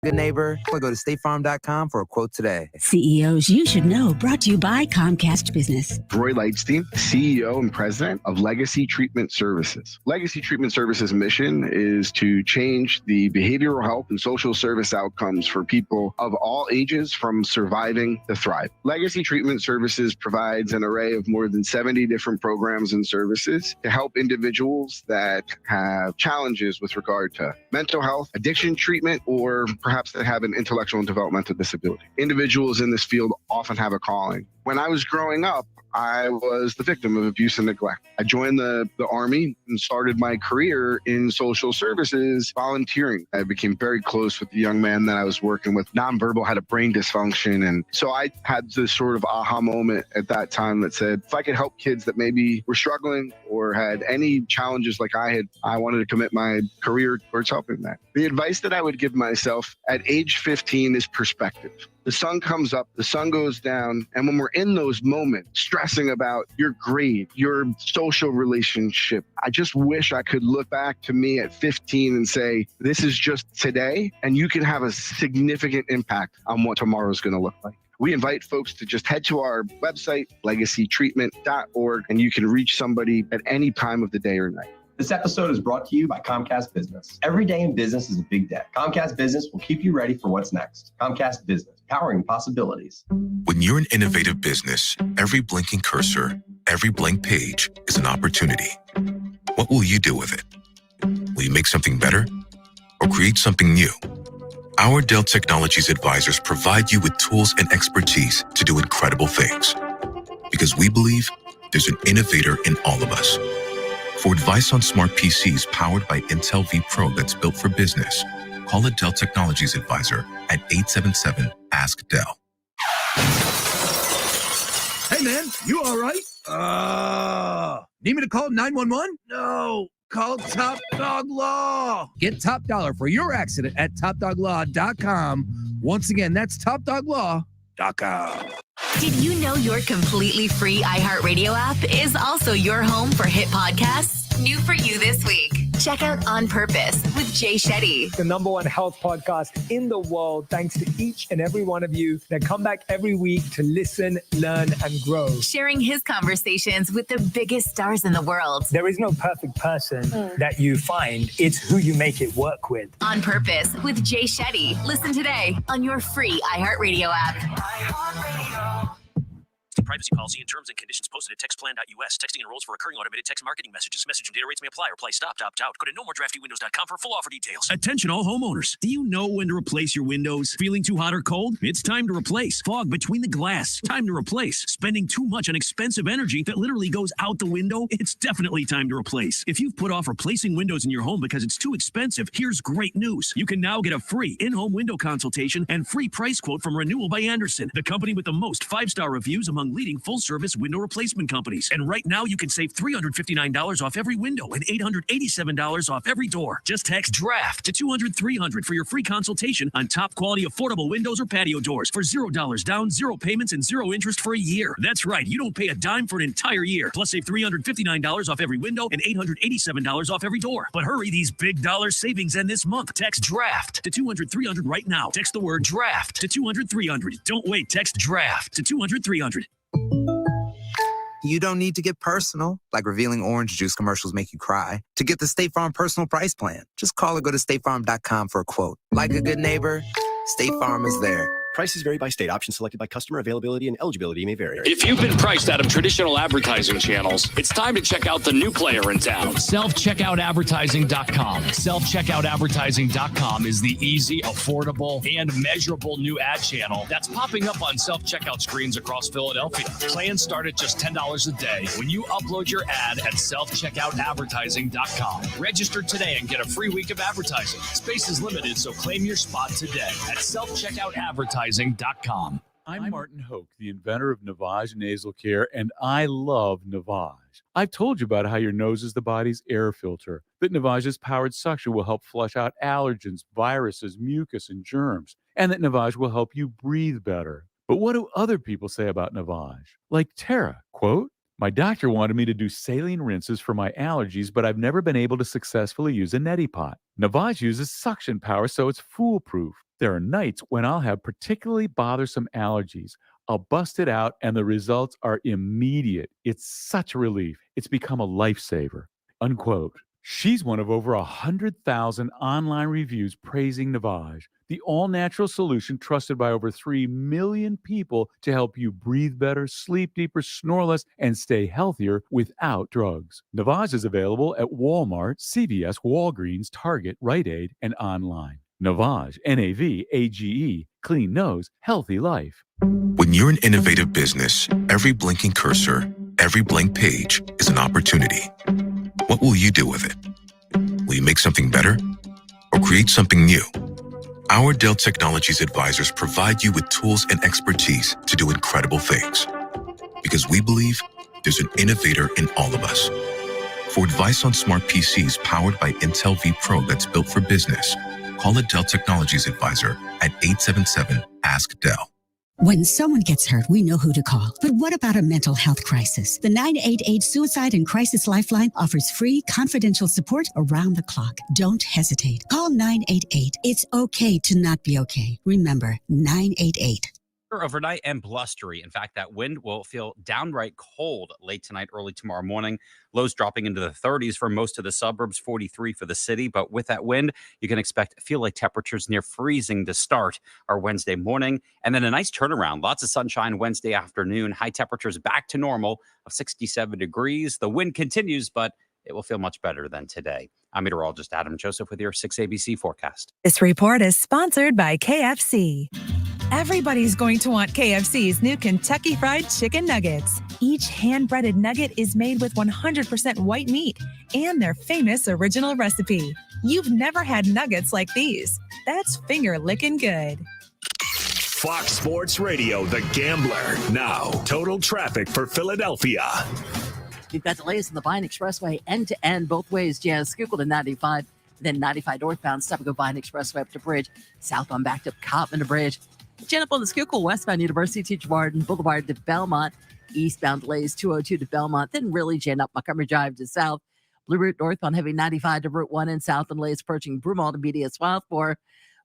Good neighbor, go to statefarm.com for a quote today. CEOs you should know, brought to you by Comcast Business. Roy Lightstein, CEO and president of Legacy Treatment Services. Legacy Treatment Services' mission is to change the behavioral health and social service outcomes for people of all ages from surviving to thrive. Legacy Treatment Services provides an array of more than 70 different programs and services to help individuals that have challenges with regard to mental health, addiction treatment, or perhaps they have an intellectual and developmental disability. Individuals in this field often have a calling. When I was growing up, I was the victim of abuse and neglect. I joined the Army and started my career in social services volunteering. I became very close with the young man that I was working with. Nonverbal, had a brain dysfunction. And so I had this sort of aha moment at that time that said, if I could help kids that maybe were struggling or had any challenges like I had, I wanted to commit my career towards helping that. The advice that I would give myself at age 15 is perspective. The sun comes up, the sun goes down, and when we're in those moments, stressing about your grade, your social relationship, I just wish I could look back to me at 15 and say, this is just today, and you can have a significant impact on what tomorrow's going to look like. We invite folks to just head to our website, legacytreatment.org, and you can reach somebody at any time of the day or night. This episode is brought to you by Comcast Business. Every day in business is a big day. Comcast Business will keep you ready for what's next. Comcast Business, powering possibilities. When you're an innovative business, every blinking cursor, every blank page is an opportunity. What will you do with it? Will you make something better or create something new? Our Dell Technologies advisors provide you with tools and expertise to do incredible things. Because we believe there's an innovator in all of us. For advice on smart PCs powered by Intel V Pro that's built for business, call a Dell Technologies advisor at 877-ASK-DELL. Hey, man, you all right? Need me to call 911? No, call Top Dog Law. Get top dollar for your accident at topdoglaw.com. Once again, that's topdoglaw.com. Did you know your completely free iHeartRadio app is also your home for hit podcasts? New for you this week. Check out On Purpose with Jay Shetty. The #1 health podcast in the world, thanks to each and every one of you that come back every week to listen, learn, and grow. Sharing his conversations with the biggest stars in the world. There is no perfect person that you find. It's who you make it work with. On Purpose with Jay Shetty. Listen today on your free iHeartRadio app. Privacy policy and terms and conditions posted at textplan.us. Texting enrolls for recurring automated text marketing messages. Message and data rates may apply. Reply stop, opt out. Go to nomoredraftywindows.com for full offer details. Attention all homeowners. Do you know when to replace your windows? Feeling too hot or cold? It's time to replace. Fog between the glass. Time to replace. Spending too much on expensive energy that literally goes out the window? It's definitely time to replace. If you've put off replacing windows in your home because it's too expensive, here's great news. You can now get a free in-home window consultation and free price quote from Renewal by Andersen, the company with the most 5-star reviews among leading full-service window replacement companies. And right now, you can save $359 off every window and $887 off every door. Just text DRAFT to 200-300 for your free consultation on top-quality affordable windows or patio doors for $0 down, 0 payments, and 0 interest for a year. That's right. You don't pay a dime for an entire year. Plus, save $359 off every window and $887 off every door. But hurry, these big dollar savings end this month. Text DRAFT to 200-300 right now. Text the word DRAFT to 200-300. Don't wait. Text DRAFT to 200-300. You don't need to get personal, like revealing orange juice commercials make you cry, to get the State Farm personal price plan. Just call or go to statefarm.com for a quote. Like a good neighbor, State Farm is there. Prices vary by state. Options selected by customer. Availability and eligibility may vary. If you've been priced out of traditional advertising channels, it's time to check out the new player in town. Self-checkoutadvertising.com. Self-checkoutadvertising.com is the easy, affordable, and measurable new ad channel that's popping up on self-checkout screens across Philadelphia. Plans start at just $10 a day when you upload your ad at self-checkoutadvertising.com. Register today and get a free week of advertising. Space is limited, so claim your spot today at self-checkoutadvertising.com. I'm Martin Hoke, the inventor of Navage Nasal Care, and I love Navage. I've told you about how your nose is the body's air filter, that Navage's powered suction will help flush out allergens, viruses, mucus, and germs, and that Navage will help you breathe better. But what do other people say about Navage? Like Tara, quote, "My doctor wanted me to do saline rinses for my allergies, but I've never been able to successfully use a neti pot. Navage uses suction power, so it's foolproof. There are nights when I'll have particularly bothersome allergies. I'll bust it out and the results are immediate. It's such a relief. It's become a lifesaver." Unquote. She's one of over 100,000 online reviews praising Navage, the all-natural solution trusted by over 3 million people to help you breathe better, sleep deeper, snore less, and stay healthier without drugs. Navage is available at Walmart, CVS, Walgreens, Target, Rite Aid, and online. Navage, N-A-V-A-G-E, clean nose, healthy life. When you're an innovative business, every blinking cursor, every blank page is an opportunity. What will you do with it? Will you make something better or create something new? Our Dell Technologies advisors provide you with tools and expertise to do incredible things. Because we believe there's an innovator in all of us. For advice on smart PCs powered by Intel V-Pro that's built for business, call a Dell Technologies advisor at 877-ASK-DELL. When someone gets hurt, we know who to call. But what about a mental health crisis? The 988 Suicide and Crisis Lifeline offers free, confidential support around the clock. Don't hesitate. Call 988. It's okay to not be okay. Remember, 988. Overnight and blustery. In fact, that wind will feel downright cold late tonight, early tomorrow morning. Lows dropping into the 30s for most of the suburbs, 43 for the city. But with that wind, you can feel like temperatures near freezing to start our Wednesday morning. And then a nice turnaround. Lots of sunshine Wednesday afternoon. High temperatures back to normal of 67 degrees. The wind continues, but it will feel much better than today. I'm meteorologist Adam Joseph with your 6 ABC forecast. This report is sponsored by KFC. Everybody's going to want KFC's new Kentucky Fried Chicken Nuggets. Each hand-breaded nugget is made with 100% white meat and their famous original recipe. You've never had nuggets like these. That's finger-licking good. Fox Sports Radio, The Gambler. Now, total traffic for Philadelphia. We've got delays on the Vine Expressway end-to-end both ways. Jazz Schuylkill to 95, then 95 northbound, stop and go Vine Expressway up to Bridge, southbound backed up Cottman to Bridge. Jen up on the Schuylkill westbound University Teach Martin Boulevard to Belmont, eastbound delays 202 to Belmont, then really Jen up Montgomery Drive to south. Blue Route northbound heavy 95 to Route 1 and south, and delays approaching Broomall to Media Swarthmore.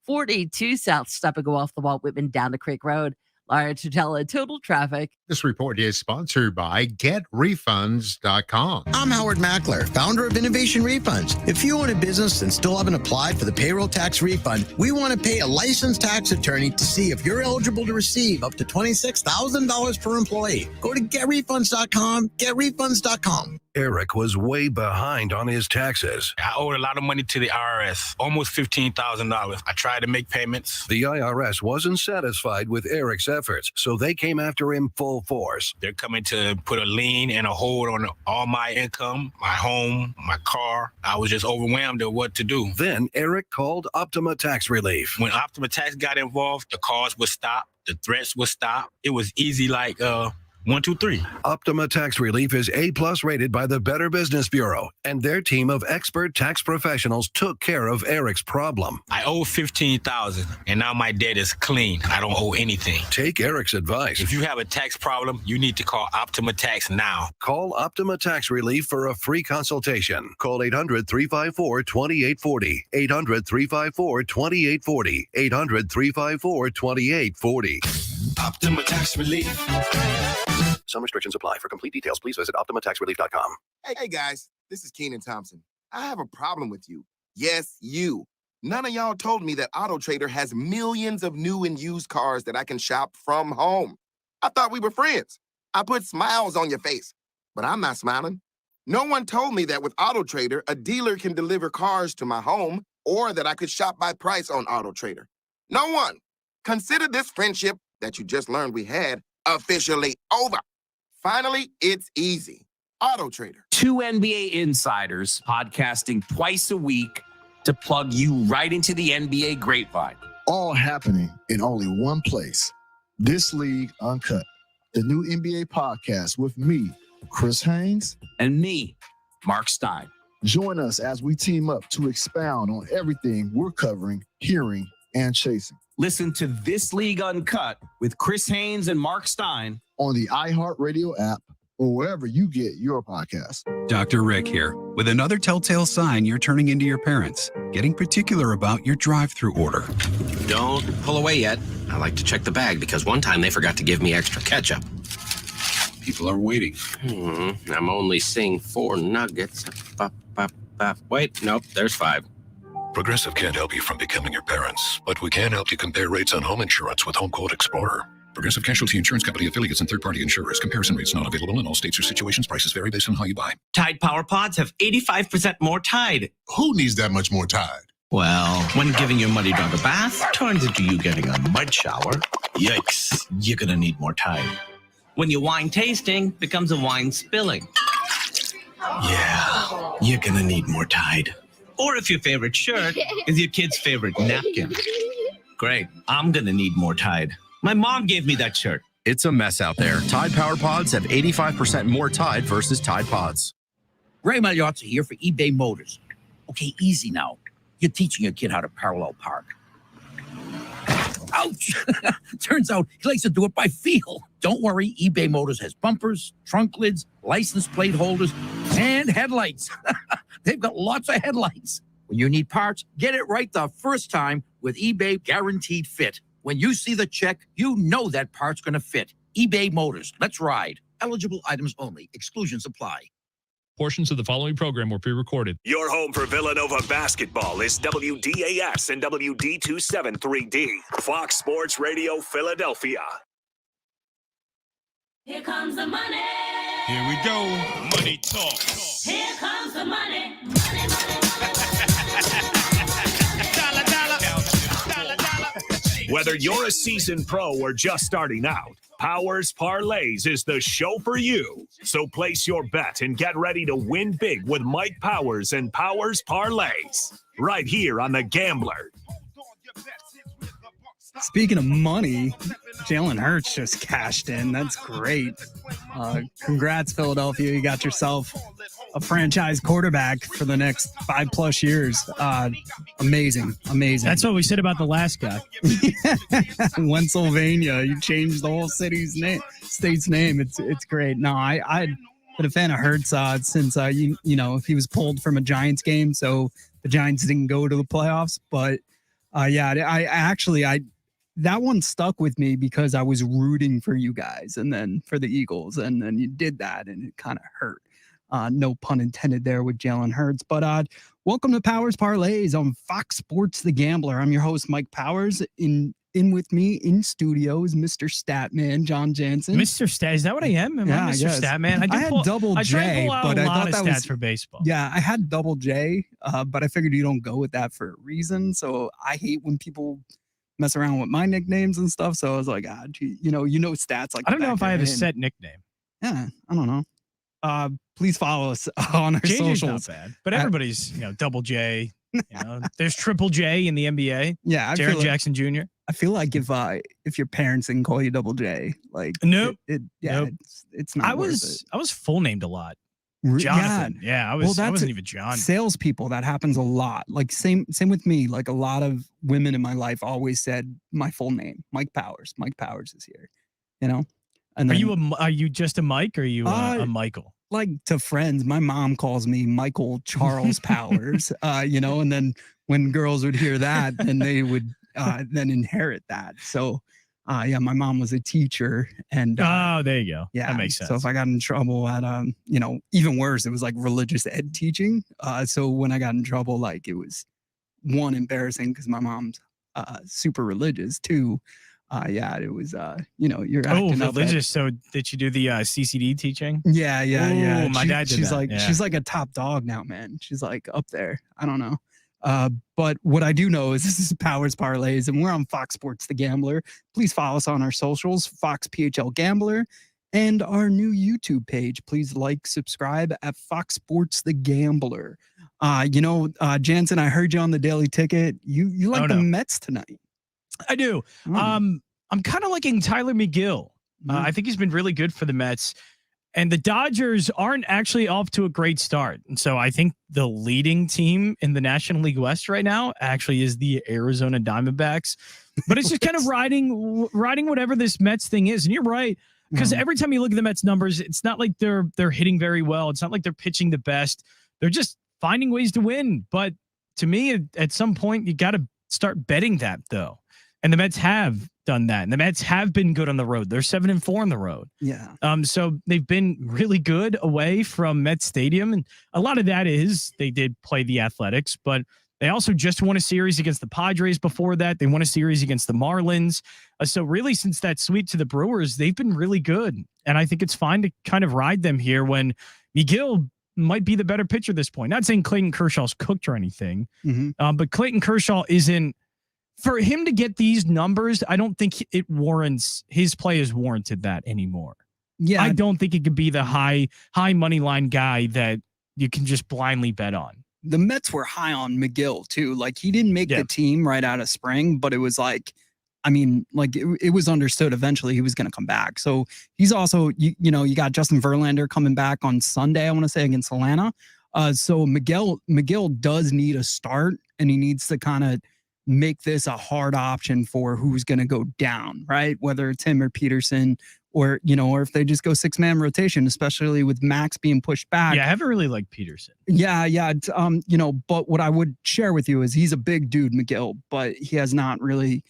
42 south, stop and go off the Walt Whitman down to Creek Road. Large Tutela total traffic. This report is sponsored by GetRefunds.com. I'm Howard Mackler, founder of Innovation Refunds. If you own a business and still haven't applied for the payroll tax refund, we want to pay a licensed tax attorney to see if you're eligible to receive up to $26,000 per employee. Go to GetRefunds.com, GetRefunds.com. Eric was way behind on his taxes. I owed a lot of money to the IRS, almost $15,000. I tried to make payments. The IRS wasn't satisfied with Eric's efforts, so they came after him full force. They're coming to put a lien and a hold on all my income, my home, my car. I was just overwhelmed at what to do. Then Eric called Optima Tax Relief. When Optima Tax got involved, the calls would stop, the threats would stop. It was easy like 1, 2, 3. Optima Tax Relief is A+ rated by the Better Business Bureau, and their team of expert tax professionals took care of Eric's problem. I owe $15,000, and now my debt is clean. I don't owe anything. Take Eric's advice. If you have a tax problem, you need to call Optima Tax now. Call Optima Tax Relief for a free consultation. Call 800-354-2840. 800-354-2840. 800-354-2840. Optima Tax Relief. Some restrictions apply. For complete details, please visit OptimaTaxRelief.com. Hey guys, this is Keenan Thompson. I have a problem with you. Yes, you. None of y'all told me that Auto Trader has millions of new and used cars that I can shop from home. I thought we were friends. I put smiles on your face, but I'm not smiling. No one told me that with Auto Trader, a dealer can deliver cars to my home or that I could shop by price on Auto Trader. No one. Consider this friendship that you just learned we had officially over. Finally, it's easy. Auto Trader. 2 NBA insiders podcasting twice a week to plug you right into the NBA grapevine. All happening in only one place. This League Uncut, the new NBA podcast with me, Chris Haynes. And me, Mark Stein. Join us as we team up to expound on everything we're covering, hearing, and chasing. Listen to This League Uncut with Chris Haynes and Mark Stein on the iHeartRadio app or wherever you get your podcast. Dr. Rick here with another telltale sign you're turning into your parents, getting particular about your drive-through order. Don't pull away yet. I like to check the bag because one time they forgot to give me extra ketchup. People are waiting. I'm only seeing 4 nuggets. Wait, nope, there's 5. Progressive can't help you from becoming your parents, but we can help you compare rates on home insurance with Home Quote Explorer. Progressive Casualty Insurance Company affiliates and third-party insurers. Comparison rates not available in all states or situations. Prices vary based on how you buy. Tide Power Pods have 85% more Tide. Who needs that much more Tide? Well, when giving your muddy dog a bath turns into you getting a mud shower, yikes, you're gonna need more Tide. When your wine tasting becomes a wine spilling, yeah, you're gonna need more Tide. Or if your favorite shirt is your kid's favorite napkin. Great, I'm gonna need more Tide. My mom gave me that shirt. It's a mess out there. Tide Power Pods have 85% more Tide versus Tide Pods. Ray Magliozzi here for eBay Motors. Okay, easy now. You're teaching your kid how to parallel park. Ouch! Turns out he likes to do it by feel. Don't worry, eBay Motors has bumpers, trunk lids, license plate holders, and headlights. They've got lots of headlights. When you need parts, get it right the first time with eBay Guaranteed Fit. When you see the check, you know that part's going to fit. eBay Motors. Let's ride. Eligible items only. Exclusions apply. Portions of the following program were pre-recorded. Your home for Villanova basketball is WDAS and WD273D. Fox Sports Radio Philadelphia. Here comes the money. Here we go. Money talk. Here comes the money. Money, money, dollar, dollar. Dollar, dollar. Whether you're a seasoned pro or just starting out, Powers Parlays is the show for you. So place your bet and get ready to win big with Mike Powers and Powers Parlays. Right here on The Gambler. Speaking of money, Jalen Hurts just cashed in. That's great. Congrats, Philadelphia. You got yourself a franchise quarterback for the next 5+ years. Amazing. That's what we said about the last guy. Pennsylvania. You changed the whole state's name. It's great. No, I've been a fan of Hurts since he was pulled from a Giants game, so the Giants didn't go to the playoffs. But that one stuck with me because I was rooting for you guys and then for the Eagles, and then you did that, and it kind of hurt. No pun intended there with Jalen Hurts. But welcome to Powers Parlays on Fox Sports The Gambler. I'm your host, Mike Powers. In with me in studio is Mr. Statman, John Jansen. Mr. Stat, is that what I am? Am I Mr. Statman? I had double J, but I thought that was for baseball. Yeah, I had double J, but I figured you don't go with that for a reason. So I hate when people mess around with my nicknames and stuff. So I was like, you know stats. Like I don't know if I have a set nickname. Yeah, I don't know. Please follow us on our JJ's socials. Not bad, but everybody's double J. There's triple J in the NBA. Yeah, Jaren Jackson Jr. I feel like if your parents didn't call you double J, like nope, nope. It's not. I was full named a lot. Jonathan. Yeah, I wasn't even John. Salespeople, that happens a lot. Like same with me. Like a lot of women in my life always said my full name, Mike Powers. Mike Powers is here. And then, are you just a Mike or are you a Michael? Like to friends, my mom calls me Michael Charles Powers. And then when girls would hear that, then they would then inherit that. So my mom was a teacher, and there you go. Yeah, that makes sense. So if I got in trouble at even worse, it was like religious ed teaching. So when I got in trouble, like it was one, embarrassing because my mom's super religious. Two, it was you're acting religious. So did you do the CCD teaching? Yeah. Ooh, my dad did she's that. Like she's like a top dog now, man. She's like up there. I don't know. But what I do know is this is Powers Parlays, and we're on Fox Sports The Gambler. Please follow us on our socials, Fox PHL Gambler, and our new YouTube page. Please like, subscribe at Fox Sports The Gambler. Jansen, I heard you on the Daily Ticket. You like the Mets tonight. I do. I'm kind of liking Tyler McGill. I think he's been really good for the Mets. And the Dodgers aren't actually off to a great start. And so I think the leading team in the National League West right now actually is the Arizona Diamondbacks. But it's just kind of riding whatever this Mets thing is. And you're right, because every time you look at the Mets numbers, it's not like they're hitting very well. It's not like they're pitching the best. They're just finding ways to win. But to me, at some point, you got to start betting that, though. And the Mets have done that. And the Mets have been good on the road. They're 7-4 on the road. Yeah. So they've been really good away from Met Stadium. And a lot of that is they did play the Athletics, but they also just won a series against the Padres before that. They won a series against the Marlins. So really, since that sweep to the Brewers, they've been really good. And I think it's fine to kind of ride them here when McGill might be the better pitcher at this point. Not saying Clayton Kershaw's cooked or anything, but Clayton Kershaw isn't. For him to get these numbers, I don't think it warrants, his play is warranted that anymore. Yeah. I don't think it could be the high money line guy that you can just blindly bet on. The Mets were high on McGill too. Like he didn't make the team right out of spring, but it was like, I mean, like it was understood eventually he was going to come back. So he's also, you got Justin Verlander coming back on Sunday, I want to say, against Atlanta. So McGill does need a start, and he needs to kind of make this a hard option for who's going to go down, right? Whether it's him or Peterson, or if they just go 6-man rotation, especially with Max being pushed back. Yeah, I haven't really liked Peterson. Yeah. But what I would share with you is he's a big dude, McGill, but he has not really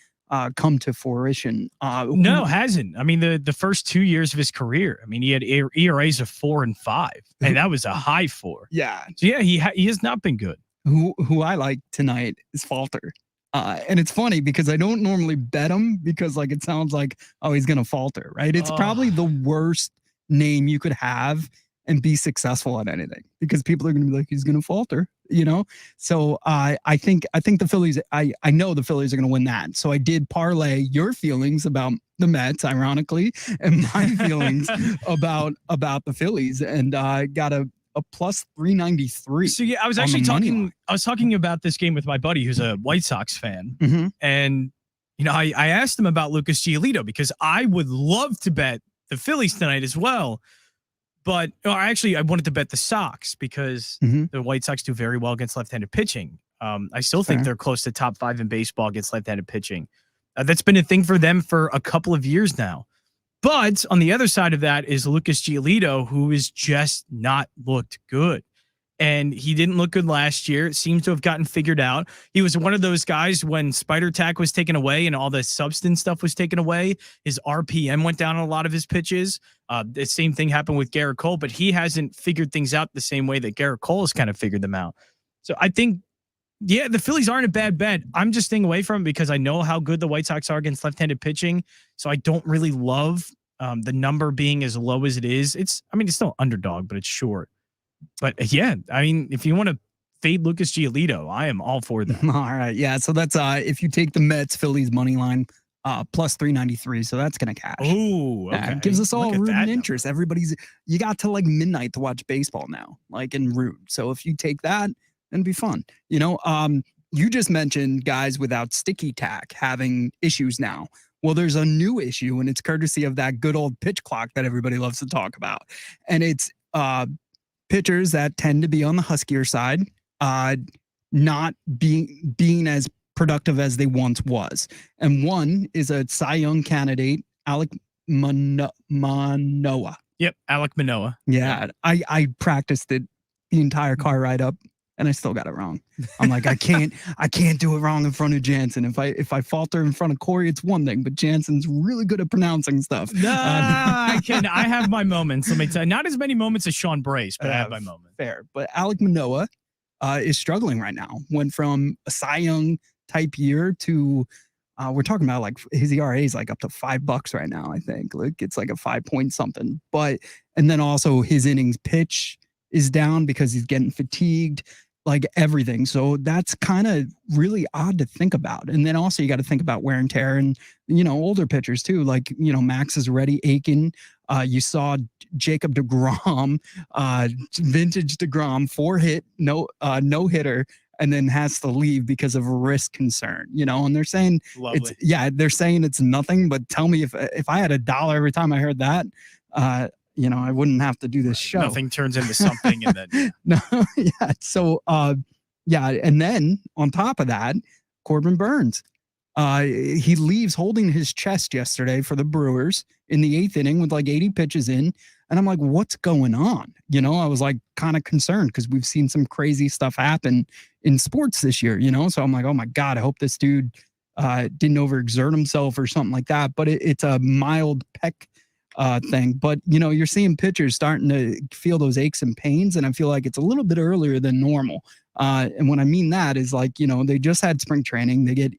come to fruition. No, hasn't. I mean, the first 2 years of his career, I mean, he had ERAs of 4 and 5, and that was a high 4. Yeah. So yeah, he has not been good. Who I like tonight is Falter. And it's funny because I don't normally bet him because like it sounds like, oh, he's gonna falter, right? It's probably the worst name you could have and be successful at anything, because people are gonna be like, he's gonna falter, So I think the Phillies, I know the Phillies are gonna win that. So I did parlay your feelings about the Mets, ironically, and my feelings about the Phillies, and got a plus 393. So yeah, I was actually talking about this game with my buddy who's a White Sox fan. And I asked him about Lucas Giolito because I would love to bet the Phillies tonight as well. But I wanted to bet the Sox because the White Sox do very well against left-handed pitching. I still think they're close to top 5 in baseball against left-handed pitching. That's been a thing for them for a couple of years now. But on the other side of that is Lucas Giolito, who is just not looked good. And he didn't look good last year. It seems to have gotten figured out. He was one of those guys when Spider Tack was taken away and all the substance stuff was taken away. His RPM went down on a lot of his pitches. The same thing happened with Garrett Cole, but he hasn't figured things out the same way that Garrett Cole has kind of figured them out. So I think, yeah, the Phillies aren't a bad bet. I'm just staying away from it because I know how good the White Sox are against left-handed pitching. So I don't really love the number being as low as it is. It's still underdog, but it's short. But yeah, I mean, if you want to fade Lucas Giolito, I am all for that. All right. Yeah. So that's if you take the Mets Phillies money line, plus 393. So that's going to cash. Oh, okay. It gives us all root and interest. You got till like midnight to watch baseball now, like in root. So if you take that, it'd be fun. You just mentioned guys without sticky tack having issues now. Well, there's a new issue, and it's courtesy of that good old pitch clock that everybody loves to talk about. And it's pitchers that tend to be on the huskier side, not being as productive as they once was. And one is a Cy Young candidate, Alek Manoah. Yep, Alek Manoah. Yeah, I practiced it the entire car ride up, and I still got it wrong. I'm like, I can't do it wrong in front of Jansen. If I falter in front of Corey, it's one thing, but Jansen's really good at pronouncing stuff. I have my moments. Let me tell you, not as many moments as Sean Brace, but I have my moments. Fair. But Alek Manoah is struggling right now. Went from a Cy Young type year to we're talking about like his ERA is like up to $5 right now. I think like it's like a 5 point something. And then also his innings pitch is down because he's getting fatigued, like everything. So that's kind of really odd to think about. And then also you got to think about wear and tear and, older pitchers too. Like, Max is already aching. You saw Jacob DeGrom, vintage DeGrom, 4-hit, no hitter, and then has to leave because of a risk concern, and they're saying they're saying it's nothing, but tell me if I had $1 every time I heard that, I wouldn't have to do this show. Nothing turns into something. And then no, yeah. So, and then on top of that, Corbin Burns, he leaves holding his chest yesterday for the Brewers in the 8th inning with like 80 pitches in. And I'm like, what's going on? I was like kind of concerned because we've seen some crazy stuff happen in sports this year, So I'm like, oh my God, I hope this dude didn't overexert himself or something like that. But it's a mild pec thing. But, you're seeing pitchers starting to feel those aches and pains. And I feel like it's a little bit earlier than normal. And what I mean that is like, they just had spring training. They get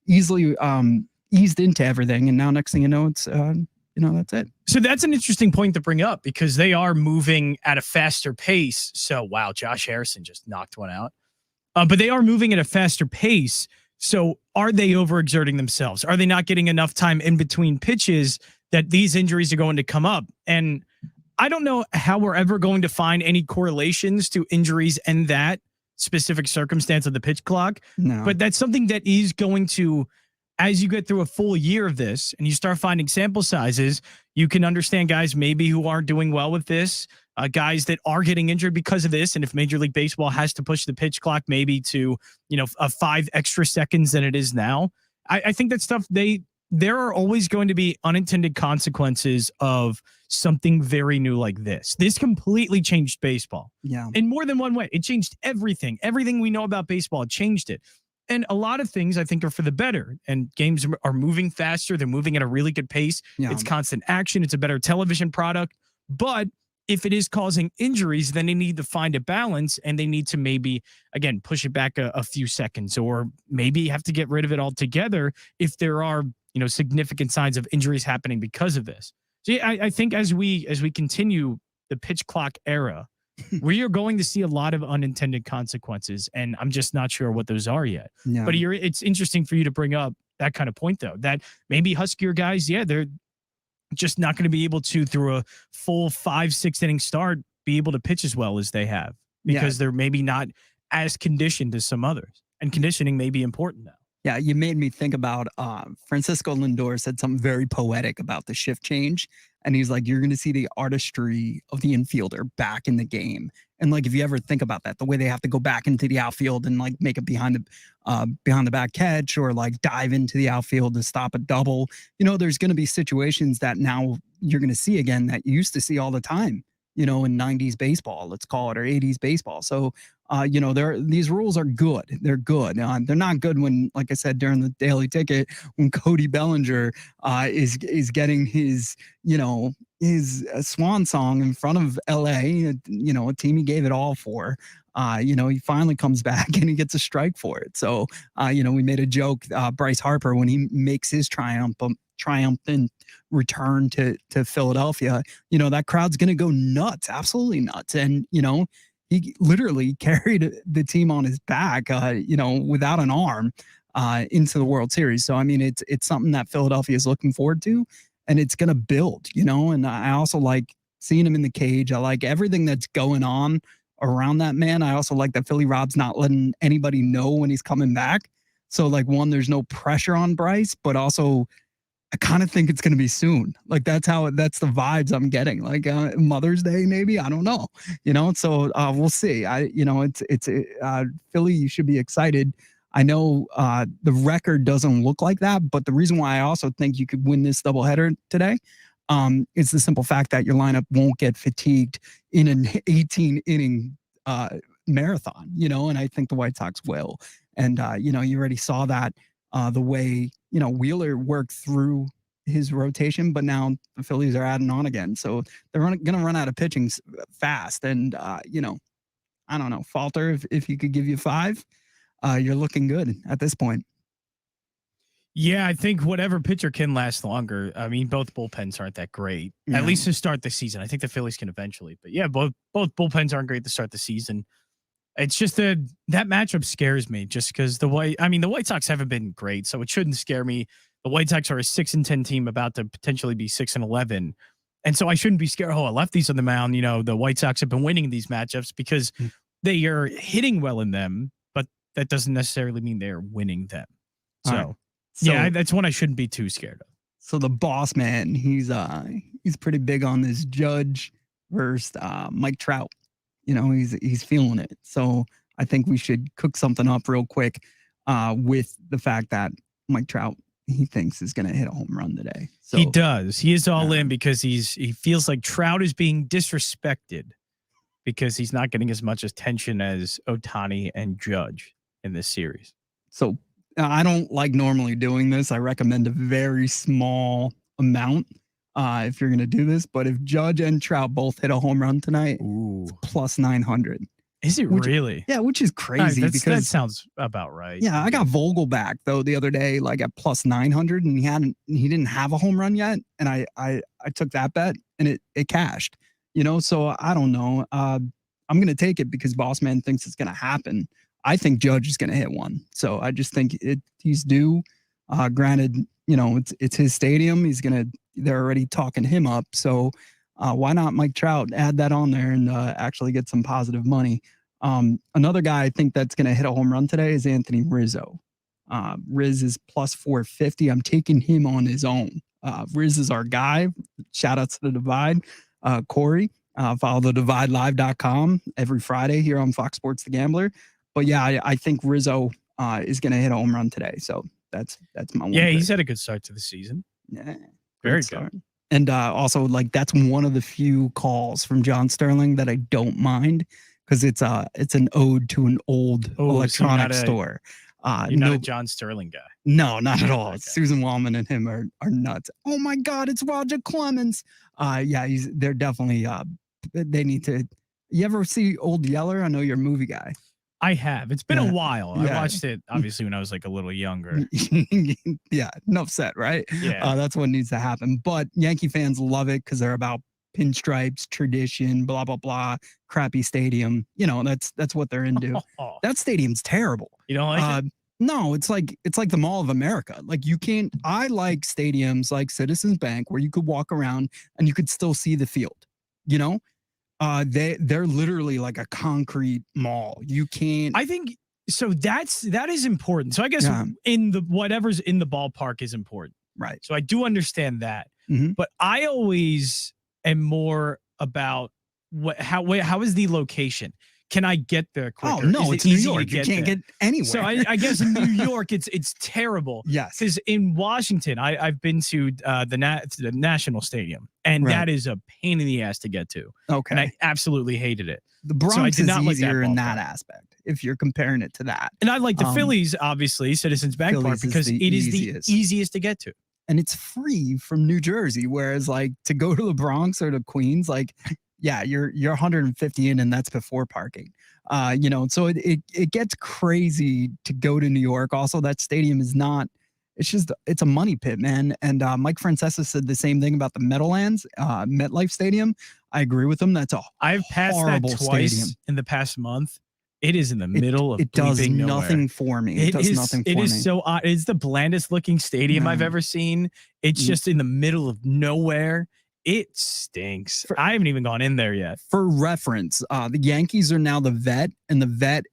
easily eased into everything. And now next thing you know, it's, that's it. So that's an interesting point to bring up because they are moving at a faster pace. So, wow, Josh Harrison just knocked one out. But they are moving at a faster pace. So are they overexerting themselves? Are they not getting enough time in between pitches that these injuries are going to come up? And I don't know how we're ever going to find any correlations to injuries and that specific circumstance of the pitch clock. No. But that's something that is going to, as you get through a full year of this and you start finding sample sizes, you can understand guys maybe who aren't doing well with this, guys that are getting injured because of this. And if Major League Baseball has to push the pitch clock maybe to, 5 extra seconds than it is now, I think that stuff, there are always going to be unintended consequences of something very new like this. This completely changed baseball. Yeah. In more than one way. It changed everything. Everything we know about baseball, it changed it. And a lot of things I think are for the better. And games are moving faster. They're moving at a really good pace. Yeah. It's constant action. It's a better television product. But if it is causing injuries, then they need to find a balance and they need to maybe, again, push it back a few seconds or maybe have to get rid of it altogether if there are, significant signs of injuries happening because of this. So yeah, I think as we continue the pitch clock era, we are going to see a lot of unintended consequences, and I'm just not sure what those are yet. Yeah. But it's interesting for you to bring up that kind of point, though, that maybe Huskier guys, they're just not going to be able to, through a full 5-6 inning start, be able to pitch as well as they have because they're maybe not as conditioned as some others, and conditioning may be important now. Yeah, you made me think about Francisco Lindor said something very poetic about the shift change. And he's like, you're going to see the artistry of the infielder back in the game. And like, if you ever think about that, the way they have to go back into the outfield and like make a behind the back catch or like dive into the outfield to stop a double, there's going to be situations that now you're going to see again that you used to see all the time, in 90s baseball, let's call it, or 80s baseball. So, these rules are good. They're good. They're not good when, like I said, during the Daily Ticket, when Cody Bellinger is getting his, his swan song in front of LA, a team he gave it all for. He finally comes back and he gets a strike for it. So, we made a joke, Bryce Harper, when he makes his triumphant return to Philadelphia, that crowd's going to go nuts, absolutely nuts. And, he literally carried the team on his back, without an arm, into the World Series. So, I mean, it's something that Philadelphia is looking forward to, and it's going to build, and I also like seeing him in the cage. I like everything that's going on around that man. I also like that Philly Rob's not letting anybody know when he's coming back. So, like, one, there's no pressure on Bryce, but also I kind of think it's going to be soon. Like that's the vibes I'm getting. Like Mother's Day, maybe, I don't know. So we'll see. It's Philly. You should be excited. I know the record doesn't look like that, but the reason why I also think you could win this doubleheader today is the simple fact that your lineup won't get fatigued in an 18 inning marathon. And I think the White Sox will. And you already saw that. The way, Wheeler worked through his rotation, but now the Phillies are adding on again. So they're going to run out of pitching fast. And, I don't know, Falter, if he could give you 5, you're looking good at this point. Yeah, I think whatever pitcher can last longer. I mean, both bullpens aren't that great, at least to start the season. I think the Phillies can eventually. But yeah, both bullpens aren't great to start the season. It's just that matchup scares me just because the White Sox haven't been great, so it shouldn't scare me. The White Sox are a 6-10 team about to potentially be 6-11. And so I shouldn't be scared. Oh, I left these on the mound. The White Sox have been winning these matchups because they are hitting well in them, but that doesn't necessarily mean they're winning them. So yeah, that's one I shouldn't be too scared of. So the boss man, he's pretty big on this Judge versus Mike Trout. He's feeling it. So I think we should cook something up real quick with the fact that Mike Trout, he thinks is going to hit a home run today. So he does. He is all in because he feels like Trout is being disrespected because he's not getting as much attention as Ohtani and Judge in this series. So I don't like normally doing this. I recommend a very small amount if you're going to do this. But if Judge and Trout both hit a home run tonight, it's plus 900. Is it really? Yeah, which is crazy because that sounds about right. Yeah, I got Vogel back though the other day, like at plus 900, and he didn't have a home run yet, and I took that bet and it cashed. So I don't know. I'm gonna take it because Boss Man thinks it's gonna happen. I think Judge is gonna hit one, so I just think he's due. Granted, it's his stadium. They're already talking him up, so why not Mike Trout? Add that on there and actually get some positive money. Another guy I think that's going to hit a home run today is Anthony Rizzo. Riz is plus 450. I'm taking him on his own. Riz is our guy. Shout out to the Divide. Corey, follow the dividelive.com every Friday here on Fox Sports The Gambler. But yeah, I think Rizzo is going to hit a home run today. So that's my one. Yeah, he's had a good start to the season. Yeah, very start. good. And also, like, that's one of the few calls from John Sterling that I don't mind because it's an ode to an old electronic store. You're not a John Sterling guy. No, not at all. Okay. Susan Wallman and him are nuts. Oh my God, it's Roger Clemens. Yeah, they're definitely they need to. You ever see Old Yeller? I know you're a movie guy. I have. It's been a while. Yeah. I watched it obviously when I was like a little younger. Yeah, enough said, right? Yeah. That's what needs to happen. But Yankee fans love it because they're about pinstripes, tradition, blah blah blah, crappy stadium. That's what they're into. That stadium's terrible. You don't like it? No, it's like the Mall of America. Like you can't. I like stadiums like Citizens Bank where you could walk around and you could still see the field. They're literally like a concrete mall. You can't. I think so. That is important. So I guess in the whatever's in the ballpark is important, right? So I do understand that, but I always am more about how is the location? Can I get there quicker? Oh no, it's New York. You can't get anywhere. So I guess in New York, it's terrible. Yes, because in Washington, I've been to the National Stadium, and that is a pain in the ass to get to. Okay, and I absolutely hated it. The Bronx is easier in that aspect if you're comparing it to that. And I like the Phillies, obviously, Citizens Bank Park, because it is the easiest to get to. And it's free from New Jersey, whereas like to go to the Bronx or to Queens, like yeah, you're 150 in, and that's before parking. So it gets crazy to go to New York. Also, that stadium is not. It's a money pit, man. And Mike Francesa said the same thing about the Meadowlands, MetLife Stadium. I agree with him. That's I've passed that twice in the past month. It is in the middle of. It does nothing for me. It does nothing for me. It is so odd. It's the blandest looking stadium I've ever seen. It's just in the middle of nowhere. It stinks. I haven't even gone in there yet. For reference, the Yankees are now the Vet, and the Vet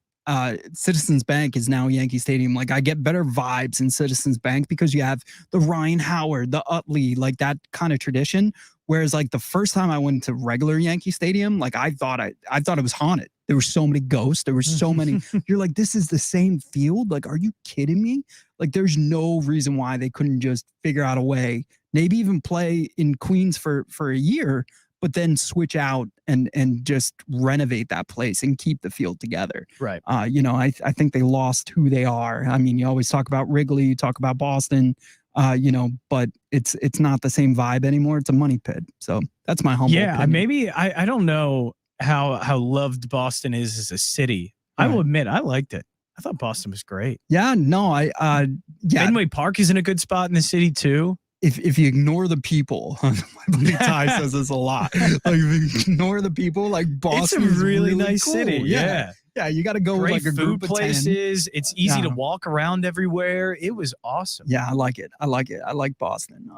Citizens Bank is now Yankee Stadium. Like I get better vibes in Citizens Bank because you have the Ryan Howard, the Utley, like that kind of tradition. Whereas like the first time I went to regular Yankee Stadium, like I thought it was haunted. There were so many ghosts. There were so many. You're like, this is the same field. Like, are you kidding me? Like, there's no reason why they couldn't just figure out a way, maybe even play in Queens for a year, but then switch out and just renovate that place and keep the field together. Right. I think they lost who they are. I mean, you always talk about Wrigley, you talk about Boston, but it's not the same vibe anymore. It's a money pit. So that's my humble opinion. Maybe I don't know how loved Boston is as a city. I will admit I liked it. I thought Boston was great. Yeah, no, Fenway Park is in a good spot in the city too. If you ignore the people, my buddy Ty says this a lot. Like if you ignore the people, like Boston it's a is really nice cool. city. Yeah. Yeah, you got to go with like a group food of 10. places. It's easy to walk around everywhere. It was awesome. Yeah, I like it. I like Boston.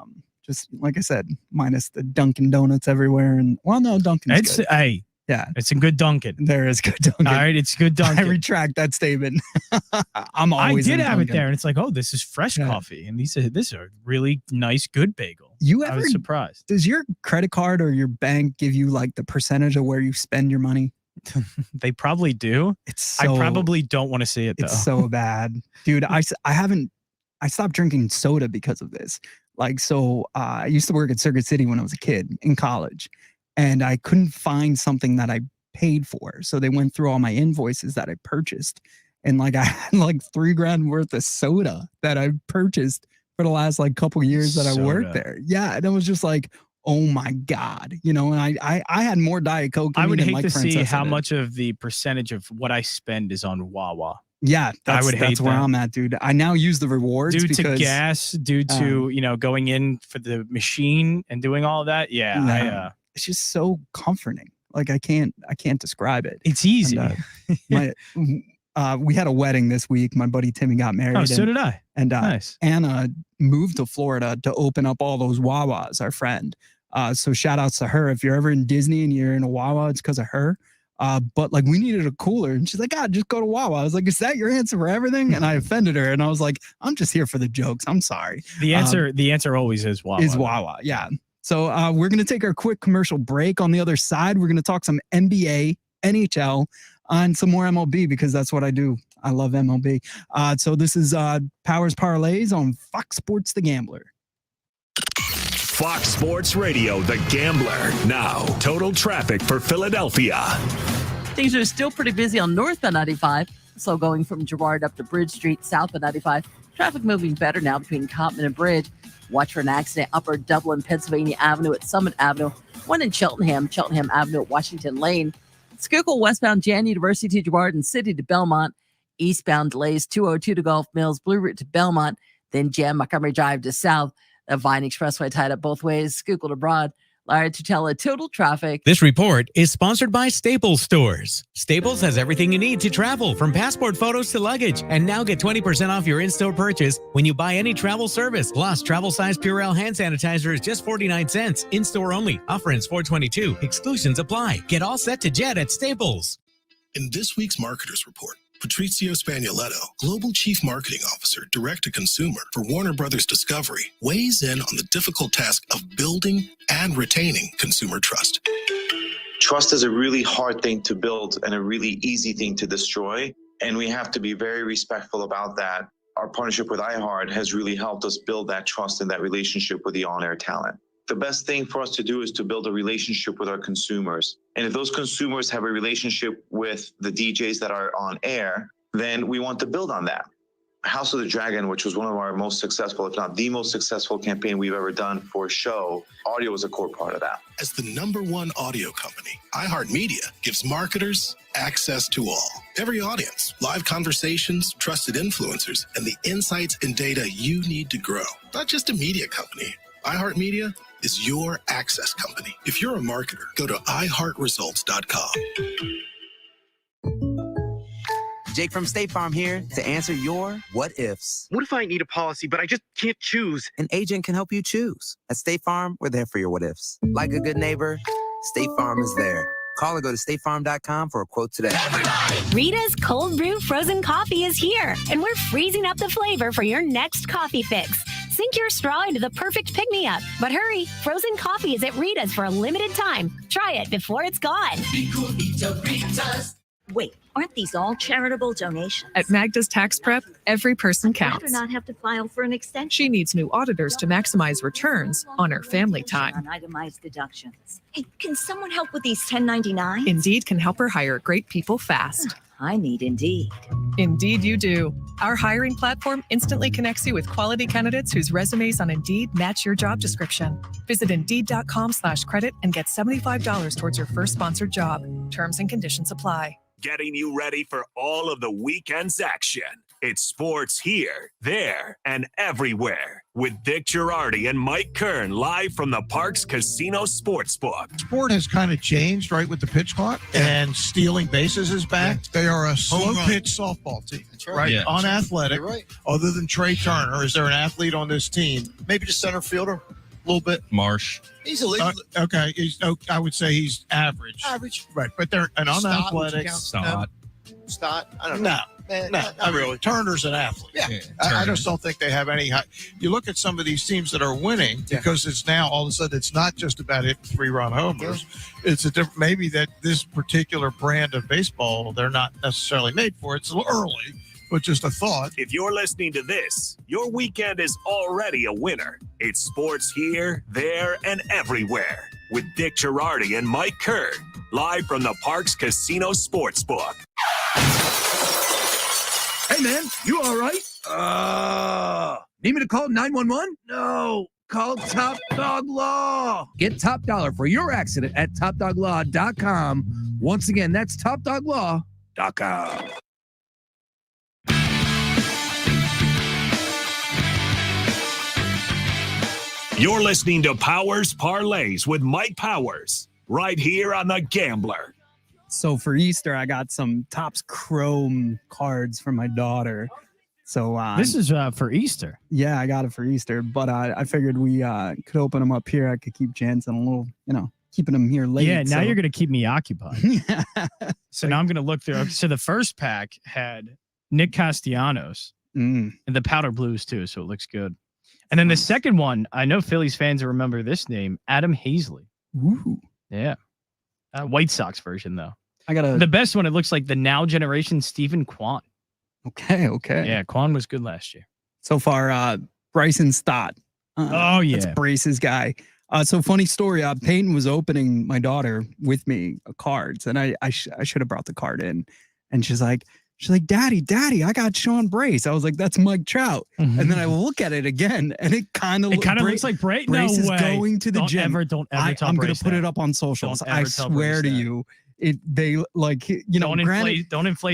Just like I said, minus the Dunkin' Donuts everywhere, and no, Dunkin's good. Yeah, it's a good Dunkin'. There is good Dunkin'. All right, it's good Dunkin'. I retract that statement. I did have it there, and it's like, oh, this is fresh coffee, and this is a really nice, good bagel. I was surprised. Does your credit card or your bank give you like the percentage of where you spend your money? They probably do. I probably don't want to see it though. It's so bad, dude. I stopped drinking soda because of this. Like, so I used to work at Circuit City when I was a kid in college. And I couldn't find something that I paid for. So they went through all my invoices that I purchased. And like I had like $3,000 worth of soda that I purchased for the last like couple of years that I worked there. Yeah. And it was just like, oh my God, and I had more Diet Coke. I would than hate Mike to see Francesa how did. much of the percentage of what I spend is on Wawa. Yeah, that's where I'm at, dude. I now use the rewards due because, to gas, due to going in for the machine and doing all of that. Yeah, it's just so comforting. Like I can't describe it. It's easy. And, we had a wedding this week. My buddy Timmy got married. Oh, so did I. And nice. Anna moved to Florida to open up all those Wawas, our friend. So shout outs to her. If you're ever in Disney and you're in a Wawa, it's because of her. But like we needed a cooler and she's like, just go to Wawa. I was like, is that your answer for everything? And I offended her and I was like, I'm just here for the jokes. I'm sorry. The answer always is Wawa. Is Wawa. Yeah. So we're going to take our quick commercial break. On the other side, we're going to talk some NBA, NHL, and some more MLB because that's what I do. I love MLB. So this is Powers Parlays on Fox Sports The Gambler. Fox Sports Radio, The Gambler. Now, total traffic for Philadelphia. Things are still pretty busy on northbound 95. So going from Girard up to Bridge Street, southbound 95. Traffic moving better now between Cottman and Bridge. Watch for an accident upper Dublin, Pennsylvania Avenue at Summit Avenue. One in Cheltenham Avenue at Washington Lane. Schuylkill westbound Jan University to Girard and City to Belmont. Eastbound delays 202 to Gulf Mills, Blue Route to Belmont. Then Jan Montgomery Drive to South. The Vine Expressway tied up both ways. Schuylkill to Broad. Larry Tutela, total traffic. This report is sponsored by Staples Stores. Staples has everything you need to travel, from passport photos to luggage. And now get 20% off your in-store purchase when you buy any travel service. Plus, travel-size Purell hand sanitizer is just 49 cents. In-store only. Offer ends 4/22. Exclusions apply. Get all set to jet at Staples. In this week's Marketers Report, Patrizio Spagnoletto, Global Chief Marketing Officer, Direct-to-Consumer for Warner Brothers Discovery, weighs in on the difficult task of building and retaining consumer trust. Trust is a really hard thing to build and a really easy thing to destroy, and we have to be very respectful about that. Our partnership with iHeart has really helped us build that trust and that relationship with the on-air talent. The best thing for us to do is to build a relationship with our consumers. And if those consumers have a relationship with the DJs that are on air, then we want to build on that. House of the Dragon, which was one of our most successful, if not the most successful campaign we've ever done for a show, audio was a core part of that. As the #1 audio company, iHeartMedia gives marketers access to all. Every audience, live conversations, trusted influencers, and the insights and data you need to grow. Not just a media company. iHeartMedia is your access company. If you're a marketer, go to iHeartResults.com. Jake from State Farm here to answer your what ifs. What if I need a policy, but I just can't choose? An agent can help you choose. At State Farm, we're there for your what ifs. Like a good neighbor, State Farm is there. Call or go to statefarm.com for a quote today. Rita's Cold Brew Frozen Coffee is here, and we're freezing up the flavor for your next coffee fix. Sink your straw into the perfect pick-me-up. But hurry, frozen coffee is at Rita's for a limited time. Try it before it's gone. Be cool, eat your Rita's. Wait, aren't these all charitable donations? At Magda's Tax Prep, every person I'd rather counts. not have to file for an extension. She needs new auditors to maximize returns on her family time. On itemized deductions. Hey, can someone help with these 1099s? Indeed can help her hire great people fast. I need Indeed. Indeed you do. Our hiring platform instantly connects you with quality candidates whose resumes on Indeed match your job description. Visit Indeed.com/credit and get $75 towards your first sponsored job. Terms and conditions apply. Getting you ready for all of the weekend's action. It's sports here, there, and everywhere with Dick Girardi and Mike Kern live from the Parks Casino Sportsbook. Sport has kind of changed, right, with the pitch clock, and stealing bases is back. They are a slow pitch softball team, right? Yeah. Unathletic. You're right. Other than Trey Turner, is there an athlete on this team? Maybe the center fielder, a little bit. Marsh. He's okay. I would say he's average. Average. Right, but they're an unathletic. Stott. I don't know. No, not really. Turner's an athlete. Yeah. I just don't think they have any high. You look at some of these teams that are winning because it's now all of a sudden it's not just about hitting 3-run homers. It's a different, maybe that this particular brand of baseball they're not necessarily made for. It's a little early, but just a thought. If you're listening to this, your weekend is already a winner. It's sports here, there, and everywhere with Dick Girardi and Mike Kern live from the Parks Casino Sportsbook. man, you all right? Need me to call 911? No, call Top Dog Law. Get top dollar for your accident at topdoglaw.com. Once again, that's topdoglaw.com. You're listening to Powers Parlays with Mike Powers, right here on The Gambler. So for Easter, I got some Topps Chrome cards for my daughter. So this is for Easter. Yeah, I got it for Easter, but I figured we could open them up here. I could keep Jansen a little, keeping them here late. Yeah, now you're going to keep me occupied. So now I'm going to look through. So the first pack had Nick Castellanos and the powder blues too, so it looks good. And then the second one, I know Phillies fans remember this name, Adam Hazley. Ooh. Yeah. White Sox version, though. The best one, it looks like the now generation Stephen Kwan. Okay. Yeah, Kwan was good last year. So far, Bryson Stott. That's Brace's guy. So funny story. Peyton was opening my daughter with me cards, and I should have brought the card in, and she's like, Daddy, I got Sean Brace. I was like, that's Mike Trout. Mm-hmm. And then I look at it again, and it kind of looks like Brace. Brace no is way. Going to the gym. Don't ever tell I'm Brace going to put that. it up on socials. I swear Brace to that. you. They like, don't inflate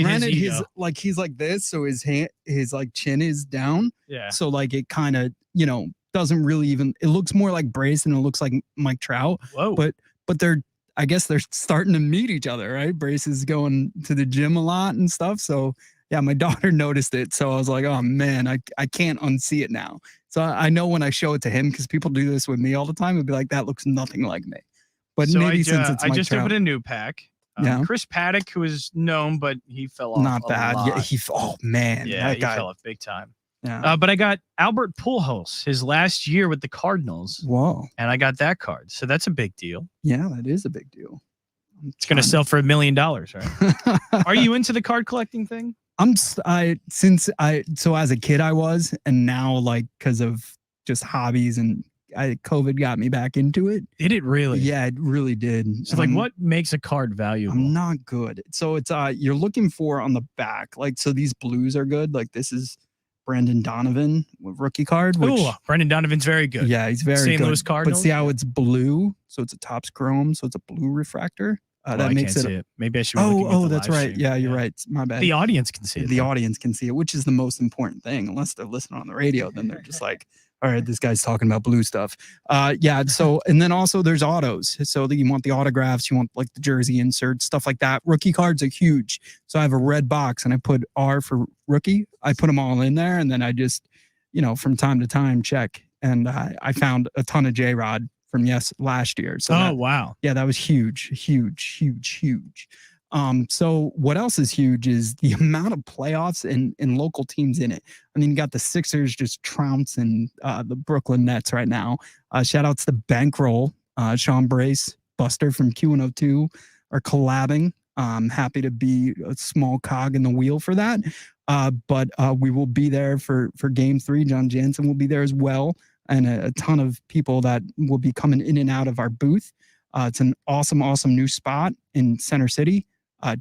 his ego. He's like this, so his chin is down. Yeah. So like it kind of doesn't really even. It looks more like Brace than it looks like Mike Trout. Whoa. But I guess they're starting to meet each other, right? Brace is going to the gym a lot and stuff. So yeah, my daughter noticed it. So I was like, oh man, I can't unsee it now. So I know when I show it to him, because people do this with me all the time, it'd be like, that looks nothing like me. But so maybe since it's I Mike just Trout. opened a new pack. Yeah. Chris Paddock, who is known, but he fell off. Not bad. Lot. Yeah, oh man, yeah, that he guy fell off big time. Yeah. But I got Albert Pujols, his last year with the Cardinals. Whoa. And I got that card. So that's a big deal. Yeah, that is a big deal. It's going to sell for $1 million, right? Are you into the card collecting thing? So as a kid I was, and now like because of just hobbies and COVID got me back into it. Did it really? Yeah, it really did. So like what makes a card valuable? I'm not good. So it's you're looking for on the back, like, so these blues are good. Like this is Brendan Donovan rookie card. Oh, Brendan Donovan's very good. Yeah, he's very St. good. Louis Cardinals. But see how it's blue? So it's a Topps Chrome. So it's a blue refractor. That makes it. Maybe I should. That's right. Yeah, you're right. My bad. The audience can see it. The audience can see it, which is the most important thing. Unless they're listening on the radio, then they're just like, all right, this guy's talking about blue stuff. Yeah. So, and then also there's autos. So that you want the autographs, you want like the jersey inserts, stuff like that. Rookie cards are huge. So I have a red box and I put R for rookie. I put them all in there, and then I just, from time to time check. And I found a ton of J-Rod from last year. So wow. Yeah, that was huge. So what else is huge is the amount of playoffs and local teams in it. I mean, you got the Sixers just trouncing the Brooklyn Nets right now. Shout outs to Bankroll, Sean Brace, Buster from Q102 are collabing. Happy to be a small cog in the wheel for that. But we will be there for Game 3. John Jansen will be there as well, and a ton of people that will be coming in and out of our booth. It's an awesome new spot in Center City.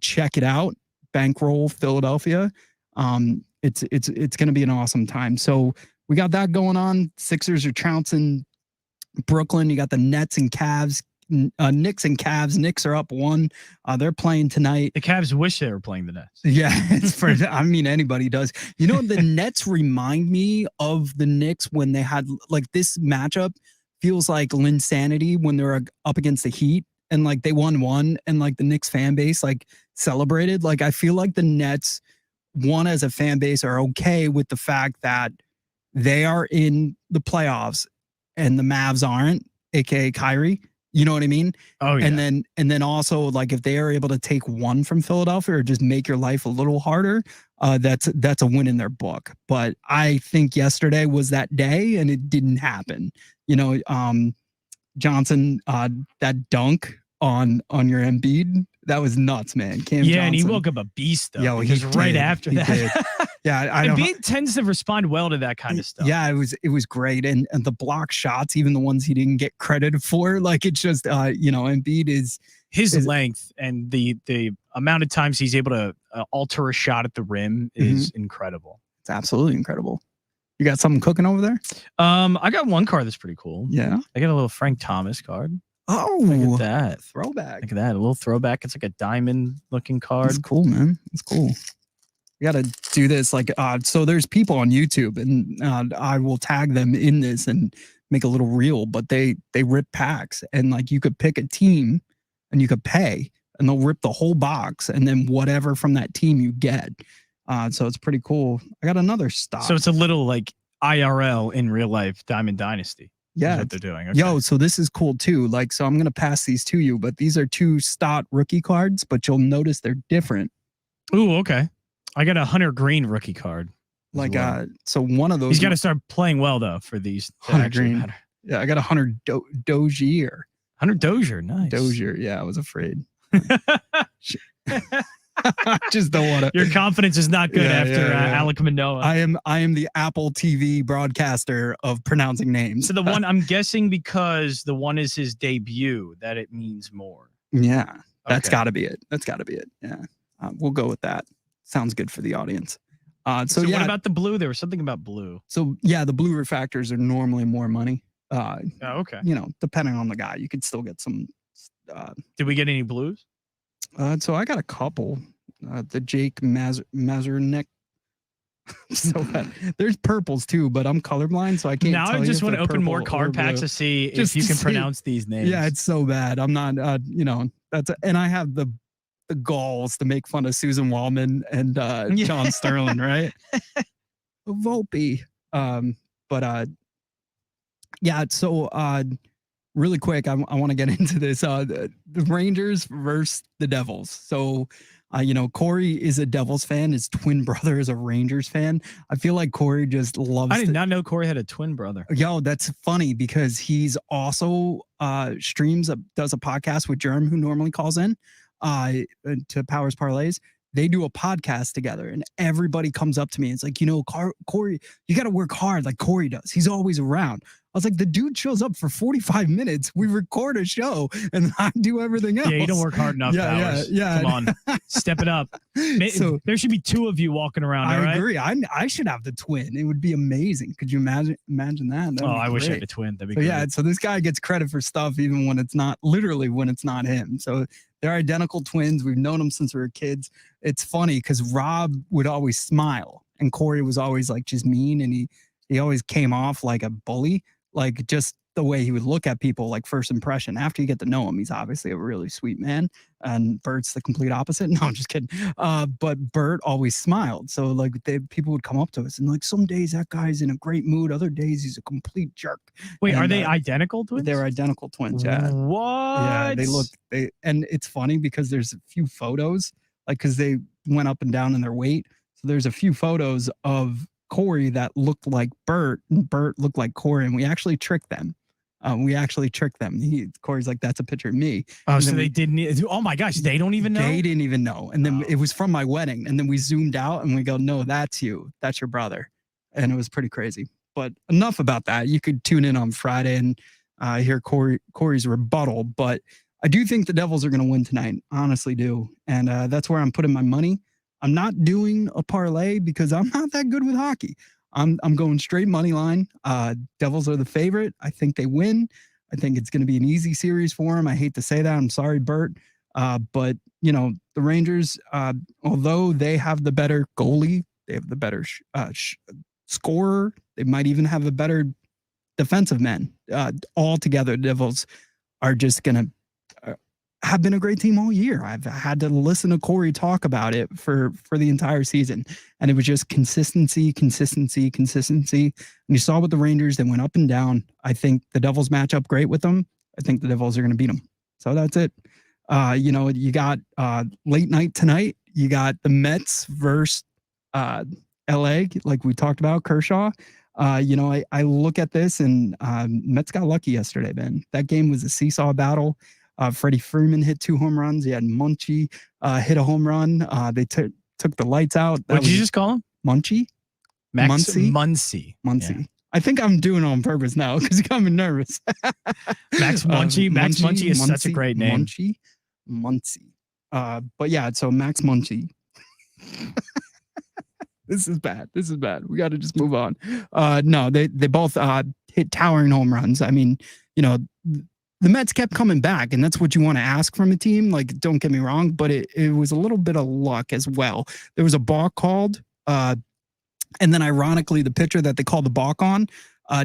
Check it out. Bankroll, Philadelphia. It's going to be an awesome time. So we got that going on. Sixers are trouncing Brooklyn. You got the Nets and Cavs. Knicks and Cavs. Knicks are up 1. They're playing tonight. The Cavs wish they were playing the Nets. Yeah, anybody does. The Nets remind me of the Knicks when they had like this matchup. Feels like Linsanity when they're up against the Heat and like they won, and like the Knicks fan base like celebrated. Like I feel like the Nets, as a fan base, are okay with the fact that they are in the playoffs and the Mavs aren't, aka Kyrie. You know what I mean? Oh yeah. And then also like if they are able to take 1 from Philadelphia or just make your life a little harder, that's a win in their book. But I think yesterday was that day and it didn't happen. Johnson, that dunk on your Embiid, that was nuts, man. Cam Johnson. And he woke up a beast though. Yo, because right after that. Did. Yeah, Embiid tends to respond well to that kind of stuff. Yeah, it was great, and the block shots, even the ones he didn't get credit for, like it's just Embiid is his length and the amount of times he's able to alter a shot at the rim is incredible. It's absolutely incredible. You got something cooking over there? I got one card that's pretty cool. Yeah. I got a little Frank Thomas card. Oh, look at that. Throwback. Look at that. A little throwback. It's like a diamond looking card. It's cool, man. It's cool. We got to do this. Like, so there's people on YouTube, and I will tag them in this and make a little reel, but they rip packs, and like you could pick a team and you could pay, and they'll rip the whole box, and then whatever from that team you get. So it's pretty cool. I got another stock. So it's a little like IRL in real life Diamond Dynasty. Yeah, what they're doing. Okay. Yo, so this is cool too. Like, so I'm gonna pass these to you, but these are 2 Stott rookie cards, but you'll notice they're different. Ooh, okay. I got a Hunter Green rookie card. Like, so one of those. He's got to start playing well though for these. Hunter Green. Matter. Yeah, I got a Hunter Dozier. Hunter Dozier, nice. Dozier, yeah, I was afraid. I just don't want to. Your confidence is not good after Alec Manoah. I am the Apple TV broadcaster of pronouncing names. So the one I'm guessing because the one is his debut that it means more. Yeah, that's got to be it. That's got to be it. Yeah, we'll go with that. Sounds good for the audience. So what about the blue? There was something about blue. So yeah, the blue refractors are normally more money. Okay. You know, depending on the guy, you could still get some. Did we get any blues? So I got a couple. The Jake Mazurnik. So there's purples too, but I'm colorblind, so I can't. Now tell I just want to open more card packs to see if you can pronounce these names. Yeah, it's so bad. I'm not. You know, and I have the galls to make fun of Susan Wallman and John Sterling, right? Volpe. Yeah. So really quick, I want to get into this. The Rangers versus the Devils. So, you know, Corey is a Devils fan. His twin brother is a Rangers fan. I feel like Corey just loves. I did not know Corey had a twin brother. Yo, that's funny because he's also does a podcast with Jerm, who normally calls in to Powers Parlays. They do a podcast together, and everybody comes up to me. It's like, you know, Corey, you got to work hard like Corey does. He's always around. I was like, the dude shows up for 45 minutes. We record a show, and I do everything else. Yeah, you don't work hard enough, Powers. Yeah. Come on, step it up. So, there should be 2 of you walking around. I agree. I should have the twin. It would be amazing. Could you imagine that? I wish I had a twin. That'd be so great. Yeah, so this guy gets credit for stuff even when it's not, literally when it's not him. So they're identical twins. We've known them since we were kids. It's funny because Rob would always smile, and Corey was always like just mean, and he always came off like a bully. Like just the way he would look at people, like first impression. After you get to know him, he's obviously a really sweet man. And Bert's the complete opposite. No, I'm just kidding. But Bert always smiled. So like people would come up to us and like, some days that guy's in a great mood. Other days he's a complete jerk. Wait, and, are they identical twins? They're identical twins. Yeah. What? Yeah, and it's funny because there's a few photos, like, because they went up and down in their weight. So there's a few photos of Corey that looked like Bert, and Bert looked like Corey, and we actually tricked them. Corey's like, that's a picture of me. Oh, so they didn't. Oh my gosh, they don't even know. They didn't even know. And then it was from my wedding, and then we zoomed out and we go, no, that's you. That's your brother. And it was pretty crazy. But enough about that. You could tune in on Friday and hear Corey's rebuttal. But I do think the Devils are going to win tonight. Honestly do. And that's where I'm putting my money. I'm not doing a parlay because I'm not that good with hockey. I'm going straight money line. Devils are the favorite. I think they win. I think it's going to be an easy series for them. I hate to say that. I'm sorry, Bert. But, you know, the Rangers, although they have the better goalie, they have the better scorer. They might even have a better defensive men. Altogether, Devils are just going to have been a great team all year. I've had to listen to Corey talk about it for the entire season. And it was just consistency. And you saw with the Rangers, they went up and down. I think the Devils match up great with them. I think the Devils are going to beat them. So that's it. You know, you got late night tonight. You got the Mets versus LA, like we talked about, Kershaw. You know, I look at this and Mets got lucky yesterday, man. That game was a seesaw battle. Freddie Freeman hit 2 home runs. He had Munchie hit a home run. They took the lights out. What did you just call him? Munchie? Muncie. Yeah. I think I'm doing it on purpose now because you got me nervous. Max Munchie. Max Munchie is such a great name. Munchie. But yeah, so Max Muncy. This is bad. We got to just move on. No, they both hit towering home runs. I mean, the Mets kept coming back, and that's what you want to ask from a team. Like, don't get me wrong, but it was a little bit of luck as well. There was a balk called, and then ironically, the pitcher that they called the balk on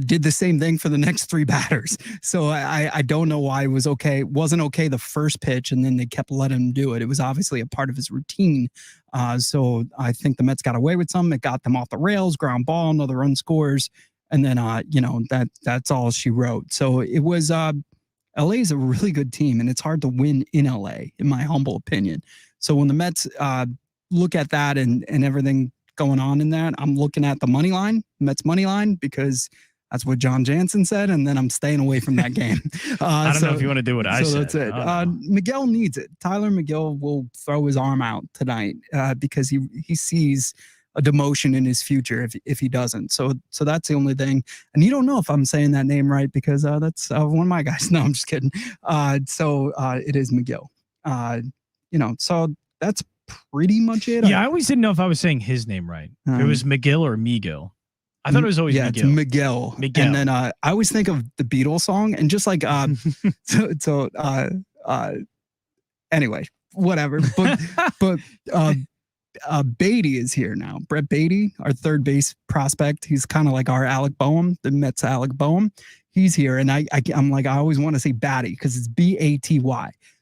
did the same thing for the next 3 batters. So I don't know why it was okay. It wasn't okay the first pitch, and then they kept letting him do it. It was obviously a part of his routine. So I think the Mets got away with some. It got them off the rails, ground ball, another run scores, and then that's all she wrote. So it was LA is a really good team, and it's hard to win in LA, in my humble opinion. So when the Mets look at that and everything going on in that, I'm looking at the money line, Mets money line, because that's what John Jansen said, and then I'm staying away from that game. I don't know if you want to do what I said. So that's it. Miguel needs it. Tyler Miguel will throw his arm out tonight because he sees a demotion in his future if he doesn't. So that's the only thing. And you don't know if I'm saying that name right because that's one of my guys. No, I'm just kidding. So it is Miguel. So that's pretty much it. Yeah, I always didn't know if I was saying his name right. If it was Miguel or Miguel. I thought it was always Miguel. It's Miguel. And then I always think of the Beatles song and just like anyway, whatever. But Beatty is here now. Brett Beatty, our third base prospect. He's kind of like our Alec Boehm, the Mets Alec Boehm. He's here, and I'm like, I always want to say Batty because it's Baty.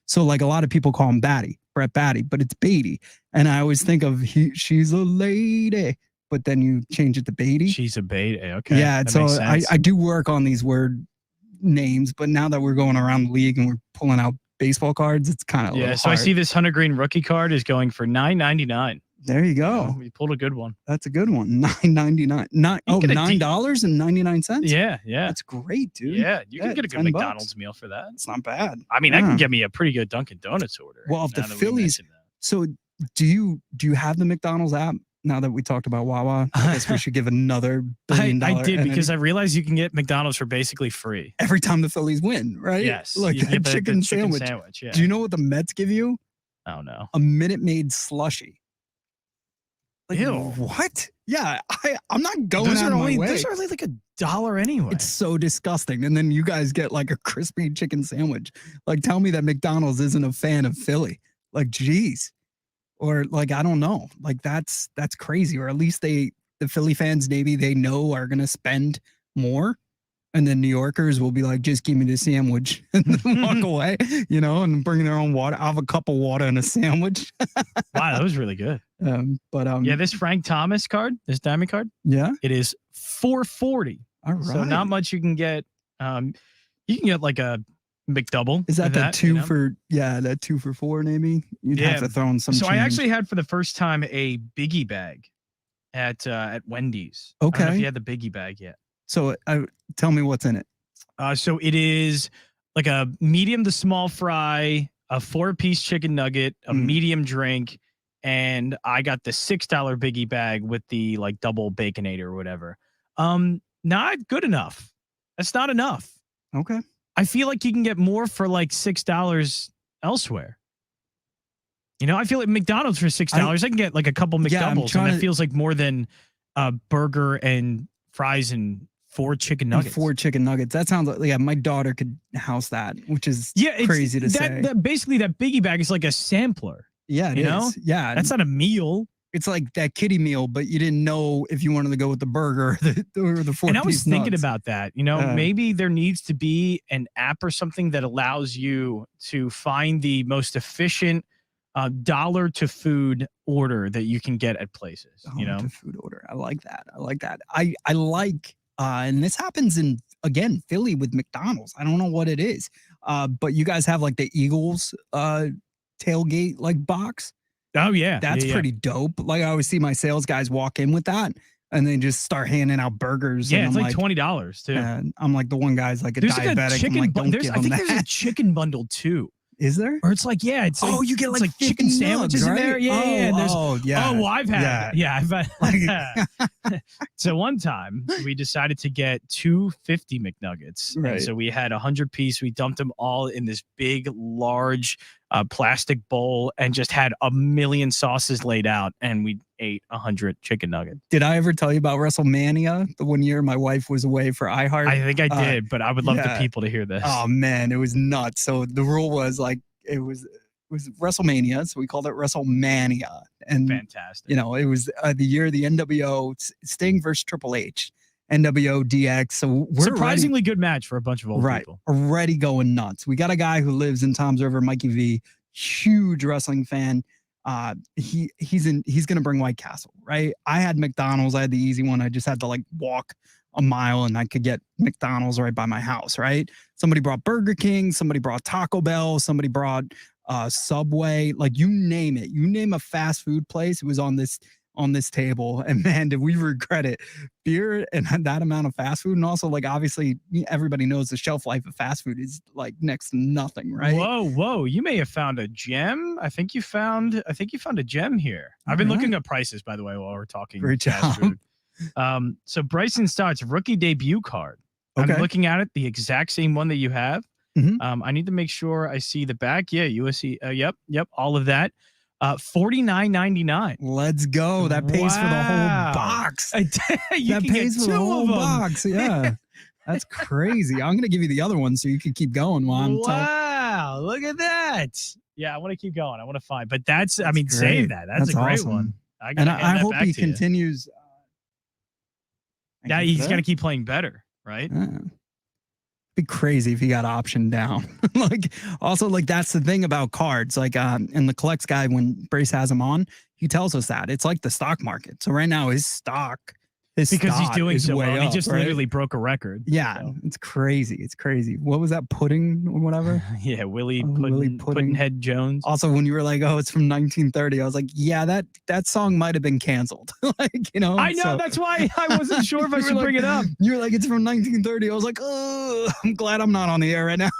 So like a lot of people call him Batty, Brett Batty, but it's Beatty. And I always think of she's a lady. But then you change it to Beatty. She's a Beatty. Okay. Yeah. So I do work on these word names, but now that we're going around the league and we're pulling out baseball cards, it's kind of so hard. I see this Hunter Green rookie card is going for $9.99. There you go. You pulled a good one. That's a good one. $9.99. $9.99. Yeah. That's great, dude. Yeah, you can get a good McDonald's meal for that. It's not bad. I mean, that can get me a pretty good Dunkin' Donuts order. Well, if the Phillies. So do you have the McDonald's app? Now that we talked about Wawa, I guess we should give another $1 billion. I did because I realized you can get McDonald's for basically free every time the Phillies win, right? Yes. Look, you get the chicken sandwich. Yeah. Do you know what the Mets give you? Oh no, a Minute Maid slushie. Like, ew! What? Yeah, I'm not going out of my way. Those are only like $1 anyway. It's so disgusting. And then you guys get like a crispy chicken sandwich. Like, tell me that McDonald's isn't a fan of Philly. Like, geez. Or like, I don't know, like that's crazy. Or at least the Philly fans, maybe they know are going to spend more. And then New Yorkers will be like, just give me the sandwich and then walk away, and bring their own water. I'll have a cup of water and a sandwich. Wow, that was really good. Yeah, this Frank Thomas card, this diamond card. Yeah. It is $4.40. All right. So not much you can get. You can get like a McDouble. Is that that 2 for that 2 for $4 maybe? You'd have to throw in some. So change. I actually had for the first time a biggie bag at Wendy's. Okay. I don't know if you had the biggie bag yet. So tell me what's in it. So it is like a medium to small fry, a 4-piece chicken nugget, a medium drink, and I got the $6 biggie bag with the like double baconator or whatever. Not good enough. That's not enough. Okay. I feel like you can get more for like $6 elsewhere. I feel like McDonald's for $6, I can get like a couple McDoubles, and that feels like more than a burger and fries and 4 chicken nuggets. 4 chicken nuggets. That sounds like my daughter could house that, which is crazy to say. Basically, that biggie bag is like a sampler. Yeah, it is. Yeah, that's not a meal. It's like that kiddie meal, but you didn't know if you wanted to go with the burger or the 4-piece. And I was thinking about that. Maybe there needs to be an app or something that allows you to find the most efficient dollar to food order that you can get at places. To food order. I like that. I like, and this happens in Philly with McDonald's. I don't know what it is, but you guys have like the Eagles tailgate like box. Oh yeah, that's pretty dope. Like I always see my sales guys walk in with that, and they just start handing out burgers. Yeah, and it's like $20 too. And I'm like, the one guy's like a there's diabetic. Like a chicken I'm like, don't give I think that. there's a chicken bundle too. Is there? Or it's like, yeah, it's like, you get it's like chicken 50 sandwiches nugs, in right? there. Yeah, and there's, yeah. well, I've had it. Yeah, I've had. Like- So one time we decided to get 250 McNuggets. Right. And so we had 100 piece. We dumped them all in this big, large plastic bowl and just had a million sauces laid out. And we ate 100 chicken nuggets. Did I ever tell you about WrestleMania? The one year my wife was away for iHeart. I think I did, but I would love the people to hear this. Oh man, it was nuts. So the rule was like it was WrestleMania, so we called it WrestleMania, and fantastic. You know, it was the year of the NWO Sting versus Triple H, NWO DX. So we're surprisingly good match for a bunch of old people. Already going nuts. We got a guy who lives in Toms River, Mikey V, huge wrestling fan. He's gonna bring White Castle, right? I had McDonald's. I had the easy one. I just had to like walk a mile and I could get McDonald's right by my house, right? Somebody brought Burger King, somebody brought Taco Bell, somebody brought Subway, like you name it. You name a fast food place, it was on this table. And man, did we regret it. Beer and that amount of fast food. And also, like, obviously everybody knows the shelf life of fast food is like next to nothing, right? Whoa. You may have found a gem. I think you found a gem here. I've been looking up prices, by the way, while we're talking. Great fast job. Food. So Bryson Stott's rookie debut card. Okay. I'm looking at it, the exact same one that you have. Mm-hmm. I need to make sure I see the back. Yeah, USC. Yep. All of that. $49.99. Let's go. That pays for the whole box. That pays for the whole box. Yeah. That's crazy. I'm gonna give you the other one so you can keep going while I'm talking. Wow, look at that. Yeah, I want to keep going. I want to find, but that's I mean, great. save that. That's a great awesome. one. I hope he continues. Yeah, he's got to keep playing better, right? Be crazy if he got optioned down. Like, also, like, that's the thing about cards. Like, and the collects guy, when Brace has him on, he tells us that it's like the stock market. So right now his stock, because he's doing is so way well. up, He just right? literally broke a record. Yeah, so. It's crazy. It's crazy. What was that, pudding or whatever? Yeah, Willie Pudding. Puddinghead Jones. Also, when you were like, "Oh, it's from 1930," I was like, "Yeah, that song might have been canceled." Like, you know, I know, that's why I wasn't sure if I should bring it up. You were like, "It's from 1930." I was like, "Oh, I'm glad I'm not on the air right now."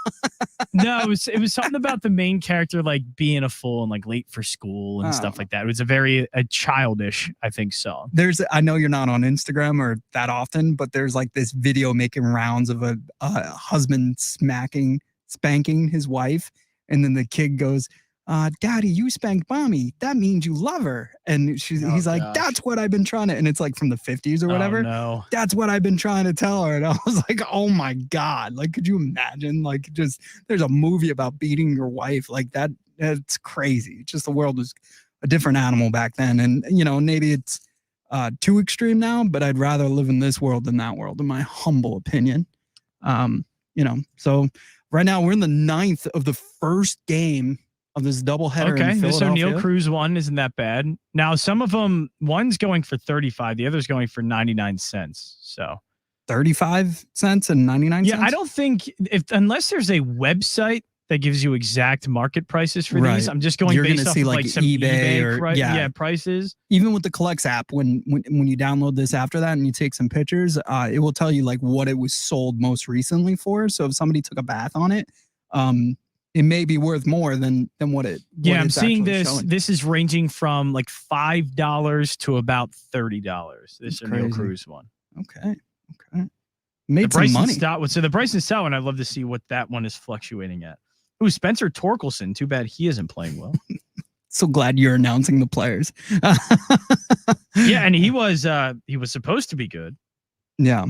No, it was something about the main character like being a fool and like late for school and stuff like that. It was a childish, I think, song. I know you're not on Instagram or that often, but there's like this video making rounds of a husband spanking his wife, and then the kid goes, "Daddy, you spanked mommy. That means you love her." And he's like, gosh. "That's what I've been trying to," and it's like from the 50s or whatever. Oh, no. That's what I've been trying to tell her. And I was like, oh my God. Like, could you imagine? Like, just there's a movie about beating your wife like that. It's crazy. It's just the world was a different animal back then. And, you know, maybe it's too extreme now, but I'd rather live in this world than that world, in my humble opinion. You know, so right now we're in the 9th of the first game of this doubleheader. Okay, in this Philadelphia. O'Neal Cruz one isn't that bad. Now, some of them, one's going for 35, the other's going for 99 cents. So 35 cents and 99 cents. Yeah, I don't think unless there's a website that gives you exact market prices for these. I'm just going based off see of like some eBay or prices. Even with the Collects app, when you download this after that and you take some pictures, it will tell you like what it was sold most recently for. So if somebody took a bath on it, it may be worth more than what it. Yeah, I'm seeing this. Showing. This is ranging from like $5 to about $30. This O'Neal Cruz one. Okay. Made some money. So the Bryson Stott one, I'd love to see what that one is fluctuating at. Ooh, Spencer Torkelson. Too bad he isn't playing well. So glad you're announcing the players. Yeah, and he was supposed to be good. Yeah.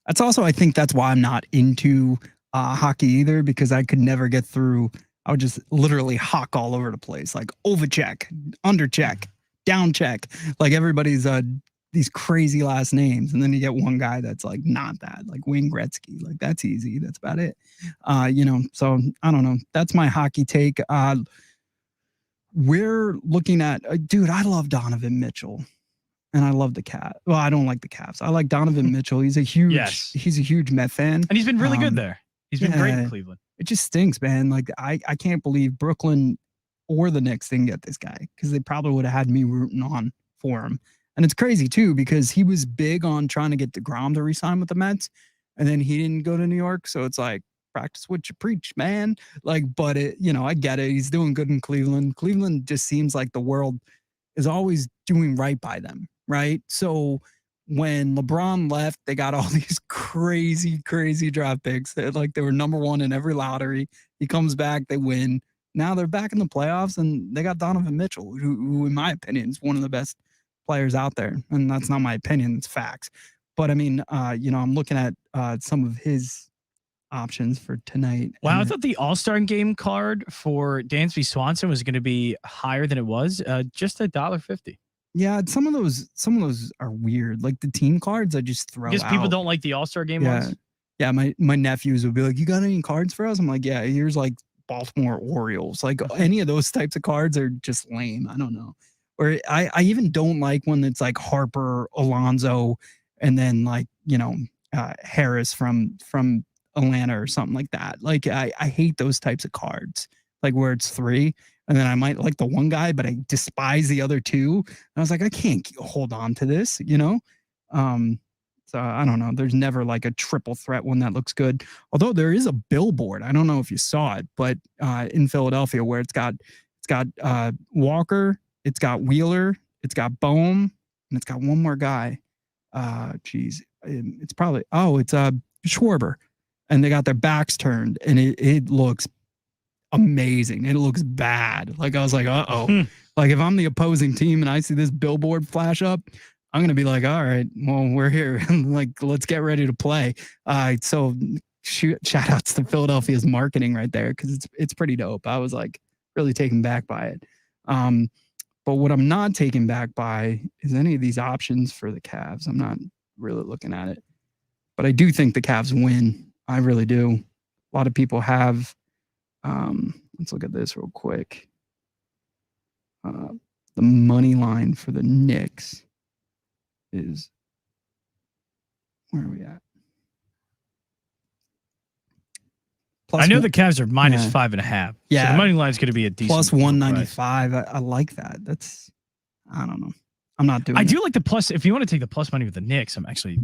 That's also, I think that's why I'm not into hockey either, because I could never get through. I would just literally hawk all over the place, like overcheck, undercheck, downcheck, like everybody's these crazy last names, and then you get one guy that's like not that, like Wayne Gretzky, like that's easy. That's about it. You know, so I don't know. That's my hockey take. We're looking at, dude, I love Donovan Mitchell, and I love the Cat. Well, I don't like the Caps. I like Donovan Mitchell. He's a huge Met fan, and he's been really good there. He's been great in Cleveland. It just stinks, man. Like I can't believe Brooklyn or the Knicks didn't get this guy, because they probably would have had me rooting on for him. And it's crazy too, because he was big on trying to get DeGrom to resign with the Mets, and then he didn't go to New York. So it's like, practice what you preach, man. Like, but I get it. He's doing good in Cleveland. Cleveland just seems like the world is always doing right by them, right? So when LeBron left, they got all these crazy draft picks. They were number one in every lottery. He comes back, they win. Now they're back in the playoffs, and they got Donovan Mitchell, who in my opinion, is one of the best players out there. And that's not my opinion, it's facts. But I mean, I'm looking at some of his options for tonight. Wow, I thought the All-Star game card for Dansby Swanson was going to be higher than it was. Just $1.50. Yeah, some of those are weird. Like the team cards, I just throw because out. people don't like the All-Star game ones. Yeah, my nephews would be like, "You got any cards for us?" I'm like, "Yeah, here's like Baltimore Orioles." Like any of those types of cards are just lame. I don't know. Or I even don't like when it's like Harper, Alonso, and then like Harris from Atlanta or something like that. Like I hate those types of cards. Like where it's 3. And then I might like the one guy, but I despise the other 2. And I was like, I can't hold on to this, So I don't know. There's never like a triple threat one that looks good. Although there is a billboard. I don't know if you saw it, but in Philadelphia where it's got Walker, it's got Wheeler, it's got Bohm, and it's got one more guy. It's probably it's Schwarber. And they got their backs turned, and it looks amazing. It looks bad. Like I was like, Like if I'm the opposing team and I see this billboard flash up, I'm gonna be like, all right, well, we're here. Like, let's get ready to play. So shout outs to Philadelphia's marketing right there, because it's pretty dope. I was like really taken back by it. But what I'm not taken back by is any of these options for the Cavs. I'm not really looking at it. But I do think the Cavs win. I really do. A lot of people have. Let's look at this real quick. The money line for the Knicks is, where are we at? I know the Cavs are minus 5.5. Yeah, so the money line is going to be a decent plus 195. I like that. I don't know. I'm not doing. I do like the plus. If you want to take the plus money with the Knicks, I'm actually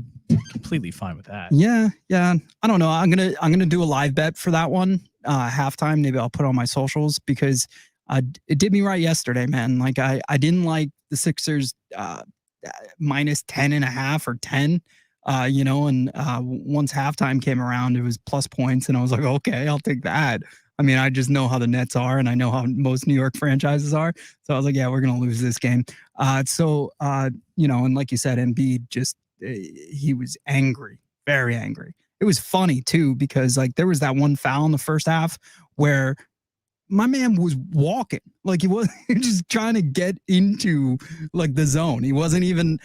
completely fine with that. Yeah. I don't know. I'm gonna do a live bet for that one. Halftime. Maybe I'll put on my socials, because it did me right yesterday, man. Like I didn't like the Sixers minus 10.5 or 10. And once halftime came around, it was plus points, and I was like, okay, I'll take that. I mean, I just know how the Nets are, and I know how most New York franchises are. So I was like, yeah, we're going to lose this game. And like you said, Embiid just, he was angry, very angry. It was funny too, because like there was that one foul in the first half where my man was walking, like he was just trying to get into like the zone. He wasn't even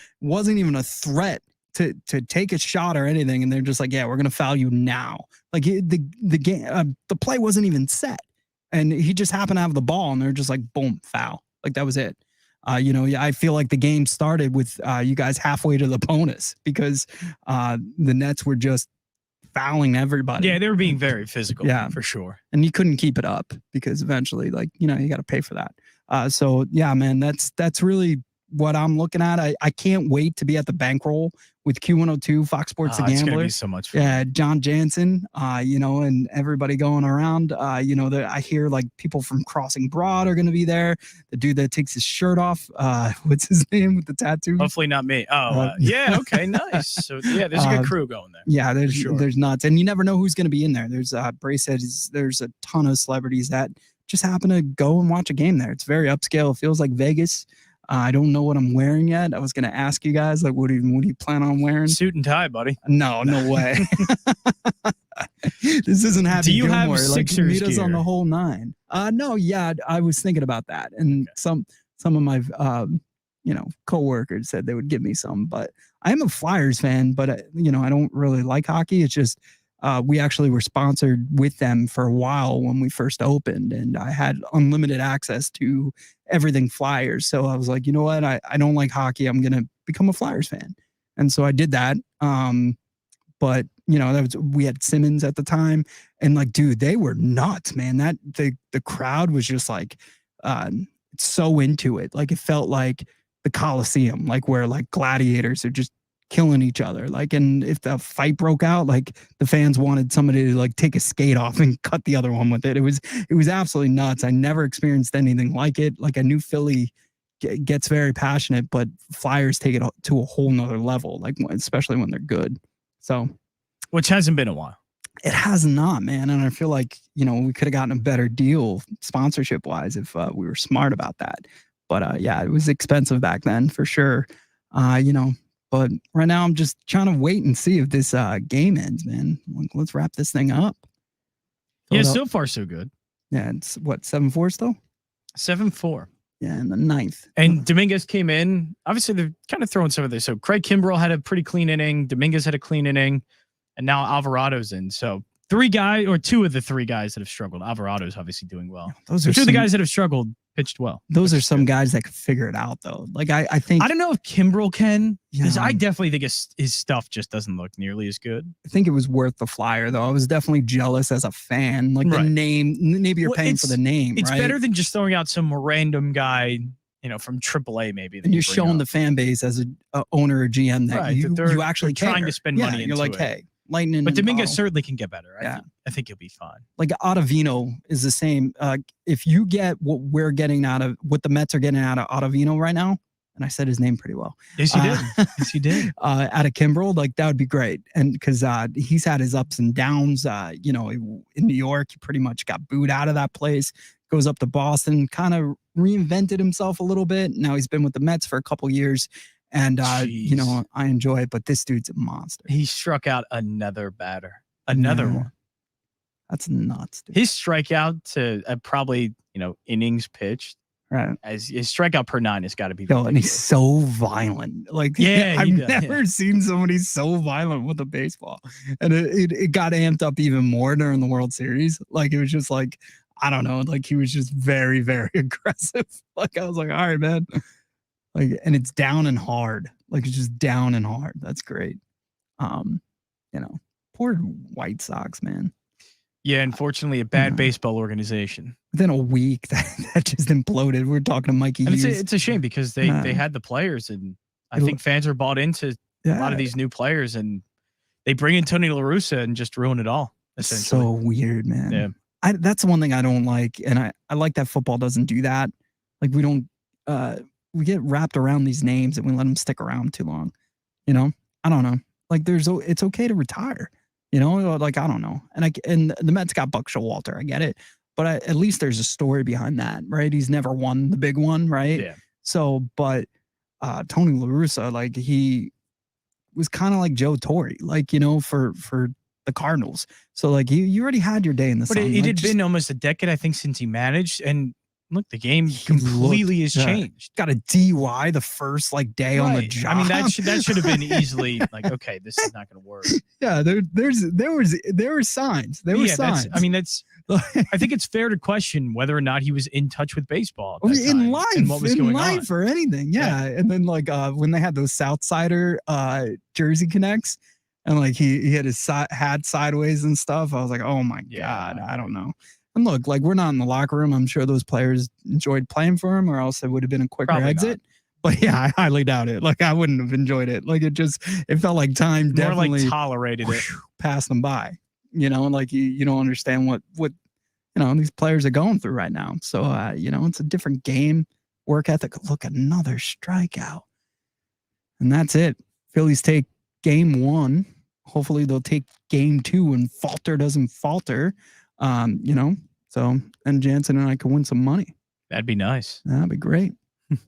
a threat to take a shot or anything, and they're just like, yeah, we're gonna foul you now. Like the game, the play wasn't even set, and he just happened to have the ball, and they're just like, boom, foul. Like that was it. I feel like the game started with you guys halfway to the bonus, because the Nets were just fouling everybody. Yeah, they were being very physical. Yeah, for sure. And you couldn't keep it up, because eventually, like, you got to pay for that. So yeah, man, that's really what I'm looking at. I can't wait to be at the bankroll with Q102, Fox Sports The Gambler. It's gonna be so much fun. Yeah, John Jansen, and everybody going around. I hear like people from Crossing Broad are gonna be there. The dude that takes his shirt off, what's his name with the tattoo? Hopefully not me. Yeah, okay, nice. So yeah, there's a good crew going there. Yeah, there's nuts, and you never know who's gonna be in there. There's Bray said there's a ton of celebrities that just happen to go and watch a game there. It's very upscale. It feels like Vegas. I don't know what I'm wearing yet. I was going to ask you guys, like, what do you plan on wearing? Suit and tie, buddy. No way. This isn't Happy Do you Gilmore. have Like, Sixers meet us gear? on the whole 9. No, yeah, I was thinking about that. And some of my, coworkers said they would give me some, but I am a Flyers fan, but I don't really like hockey. It's just, we actually were sponsored with them for a while when we first opened, and I had unlimited access to everything Flyers. So I was like, you know what? I don't like hockey. I'm going to become a Flyers fan. And so I did that. But we had Simmons at the time, and like, dude, they were nuts, man. That the crowd was just like, so into it. Like it felt like the Coliseum, like where like gladiators are just killing each other. Like, and if the fight broke out, like the fans wanted somebody to like take a skate off and cut the other one with it. It was absolutely nuts. I never experienced anything like it. Like I knew Philly gets very passionate, but Flyers take it to a whole nother level, like especially when they're good. So, which hasn't been a while. It has not, man. And I feel like, we could have gotten a better deal sponsorship wise if we were smart about that. But yeah, it was expensive back then for sure. But right now I'm just trying to wait and see if this game ends, man. Let's wrap this thing up. Yeah, so far so good. Yeah, it's what, 7-4 still? 7-4. Yeah, in the 9th. And Dominguez came in. Obviously, they're kind of throwing some of this. So Craig Kimbrell had a pretty clean inning. Dominguez had a clean inning. And now Alvarado's in. So 2 of the 3 guys that have struggled. Alvarado's obviously doing well. Those are 2 of the guys that have struggled pitched well. Those are some guys that could figure it out, though. Like, I think... I don't know if Kimbrell can. Because Yeah. I definitely think his stuff just doesn't look nearly as good. I think it was worth the flyer, though. I was definitely jealous as a fan. Like, the Right. name... Maybe you're paying for the name, It's right? better than just throwing out some random guy, from AAA maybe. that And you're you bring showing up. the fan base as a owner or GM that Right, you that they're- actually they're trying care. to spend Yeah, money you're into like, it. hey, lightning. But in the Dominguez bottle. certainly can get better. Yeah. I think he'll be fine. Like Ottavino is the same. If you get what we're getting out of what the Mets are getting out of Ottavino right now, and I said his name pretty well. Yes, you did. Yes, you did. Out of Kimbrel, like that would be great. And because he's had his ups and downs. In New York, he pretty much got booed out of that place. Goes up to Boston, kind of reinvented himself a little bit. Now he's been with the Mets for a couple years. And, I enjoy it, but this dude's a monster. He struck out another batter. Another Yeah. one. That's nuts, dude. His strikeout to probably, innings pitched. Right. As his strikeout per 9 has got to be. Yo, and he's so violent. Like, Yeah, I've he does, never seen somebody so violent with a baseball. And it got amped up even more during the World Series. Like, it was just like, I don't know. Like, he was just very, very aggressive. Like, I was like, all right, man. Like, and it's down and hard. Like, it's just down and hard. That's great. Poor White Sox, man. Yeah, unfortunately, a bad baseball organization. Within a week, that just imploded. We were talking to Mikey And Hughes. it's a shame because they had the players, and I think fans are bought into a lot of these new players, and they bring in Tony La Russa and just ruin it all. Essentially, So weird, man. Yeah. That's the one thing I don't like, and I like that football doesn't do that. Like, we don't we get wrapped around these names and we let them stick around too long. I don't know. Like, it's okay to retire. Like, I don't know. And the Mets got Buck Showalter. I get it, but at least there's a story behind that, right? He's never won the big one, right? Yeah. So, but Tony La Russa, like, he was kind of like Joe Torre, like, for the Cardinals. So, like, you already had your day in the sun. But it Like, had just- been almost a decade, I think, since he managed, and look, the game completely has changed. Got a DUI the first day on the Right. job. I mean, that should have been easily like, okay, this is not going to work. Yeah, there were signs. There were signs. I think it's fair to question whether or not he was in touch with baseball at that in time life, and what was going on. or anything. Yeah. And then when they had those Southsider Jersey connects, and like he had his hat sideways and stuff, I was like, oh my God, I don't know. And look, like, we're not in the locker room. I'm sure those players enjoyed playing for him, or else it would have been a quicker Probably exit. But yeah, I highly doubt it. Like, I wouldn't have enjoyed it. Like, it felt like time More definitely like tolerated it. passed them by. And like you don't understand what these players are going through right now. So it's a different game, work ethic. Look, another strikeout, and that's it. Phillies take game 1. Hopefully they'll take game 2 and Falter doesn't falter. So, and Jansen and I can win some money. That'd be nice. That'd be great.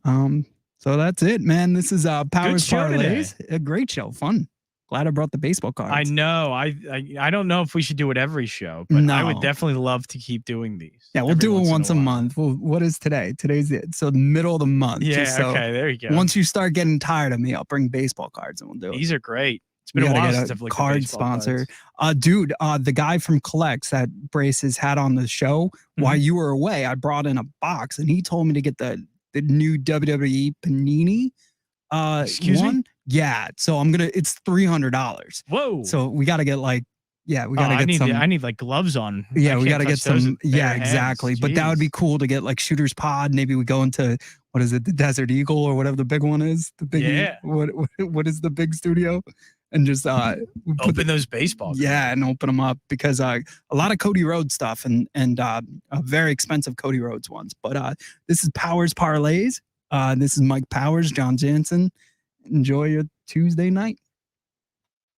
So that's it, man. This is Powers show Parlays. A great show, fun. Glad I brought the baseball cards. I know. I don't know if we should do it every show, but I would definitely love to keep doing these. Yeah, we'll do it once a month. Well, what is today? Today's it. So the middle of the month. Yeah. So Okay. There you go. Once you start getting tired of me, I'll bring baseball cards and we'll do it. These are great. It's We been a gotta while get since I've looked at card baseball sponsor. cards. Dude, the guy from Collects that Braces had on the show while you were away, I brought in a box and he told me to get the new WWE Panini Excuse me? one. Yeah. So it's $300. Whoa. So we got to get like Yeah, we gotta get some. I need like gloves on. Yeah, I we can't gotta get touch those some. with bare Yeah, hands. exactly. But that would be cool to get like Shooter's Pod. Maybe we go into what is it, the Desert Eagle or whatever the big one is. The big what is the big studio? And just open those baseballs. Yeah, and open them up because a lot of Cody Rhodes stuff and very expensive Cody Rhodes ones. But this is Powers Parlays. This is Mike Powers, John Jansen. Enjoy your Tuesday night.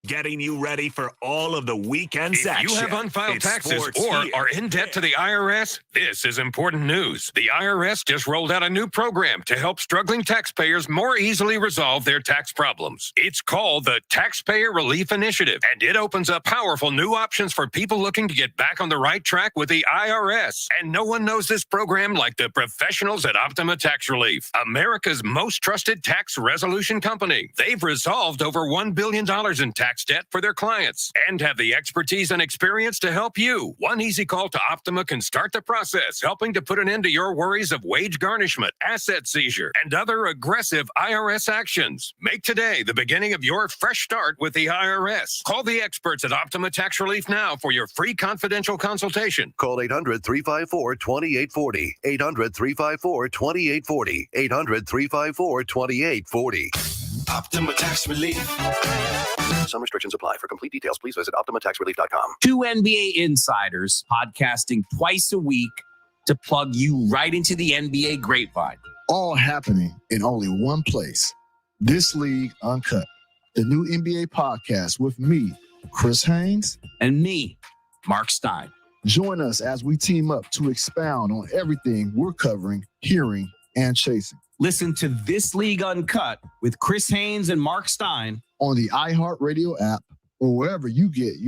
Getting you ready for all of the weekend's action. If you have unfiled It's taxes sports or here. are in debt to the IRS, this is important news. The IRS just rolled out a new program to help struggling taxpayers more easily resolve their tax problems. It's called the Taxpayer Relief Initiative, and it opens up powerful new options for people looking to get back on the right track with the IRS. And no one knows this program like the professionals at Optima Tax Relief, America's most trusted tax resolution company. They've resolved over $1 billion in tax debt for their clients and have the expertise and experience to help you. One easy call to Optima can start the process, helping to put an end to your worries of wage garnishment, asset seizure, and other aggressive IRS actions. Make today the beginning of your fresh start with the IRS. Call the experts at Optima Tax Relief now for your free confidential consultation. Call 800-354-2840. 800-354-2840. 800-354-2840. Optima Tax Relief. Some restrictions apply. For complete details, please visit OptimaTaxRelief.com. Two NBA insiders podcasting twice a week to plug you right into the NBA grapevine. All happening in only one place. This League Uncut, the new NBA podcast with me, Chris Haynes, and me, Mark Stein. Join us as we team up to expound on everything we're covering, hearing, and chasing. Listen to This League Uncut with Chris Haynes and Mark Stein on the iHeartRadio app or wherever you get your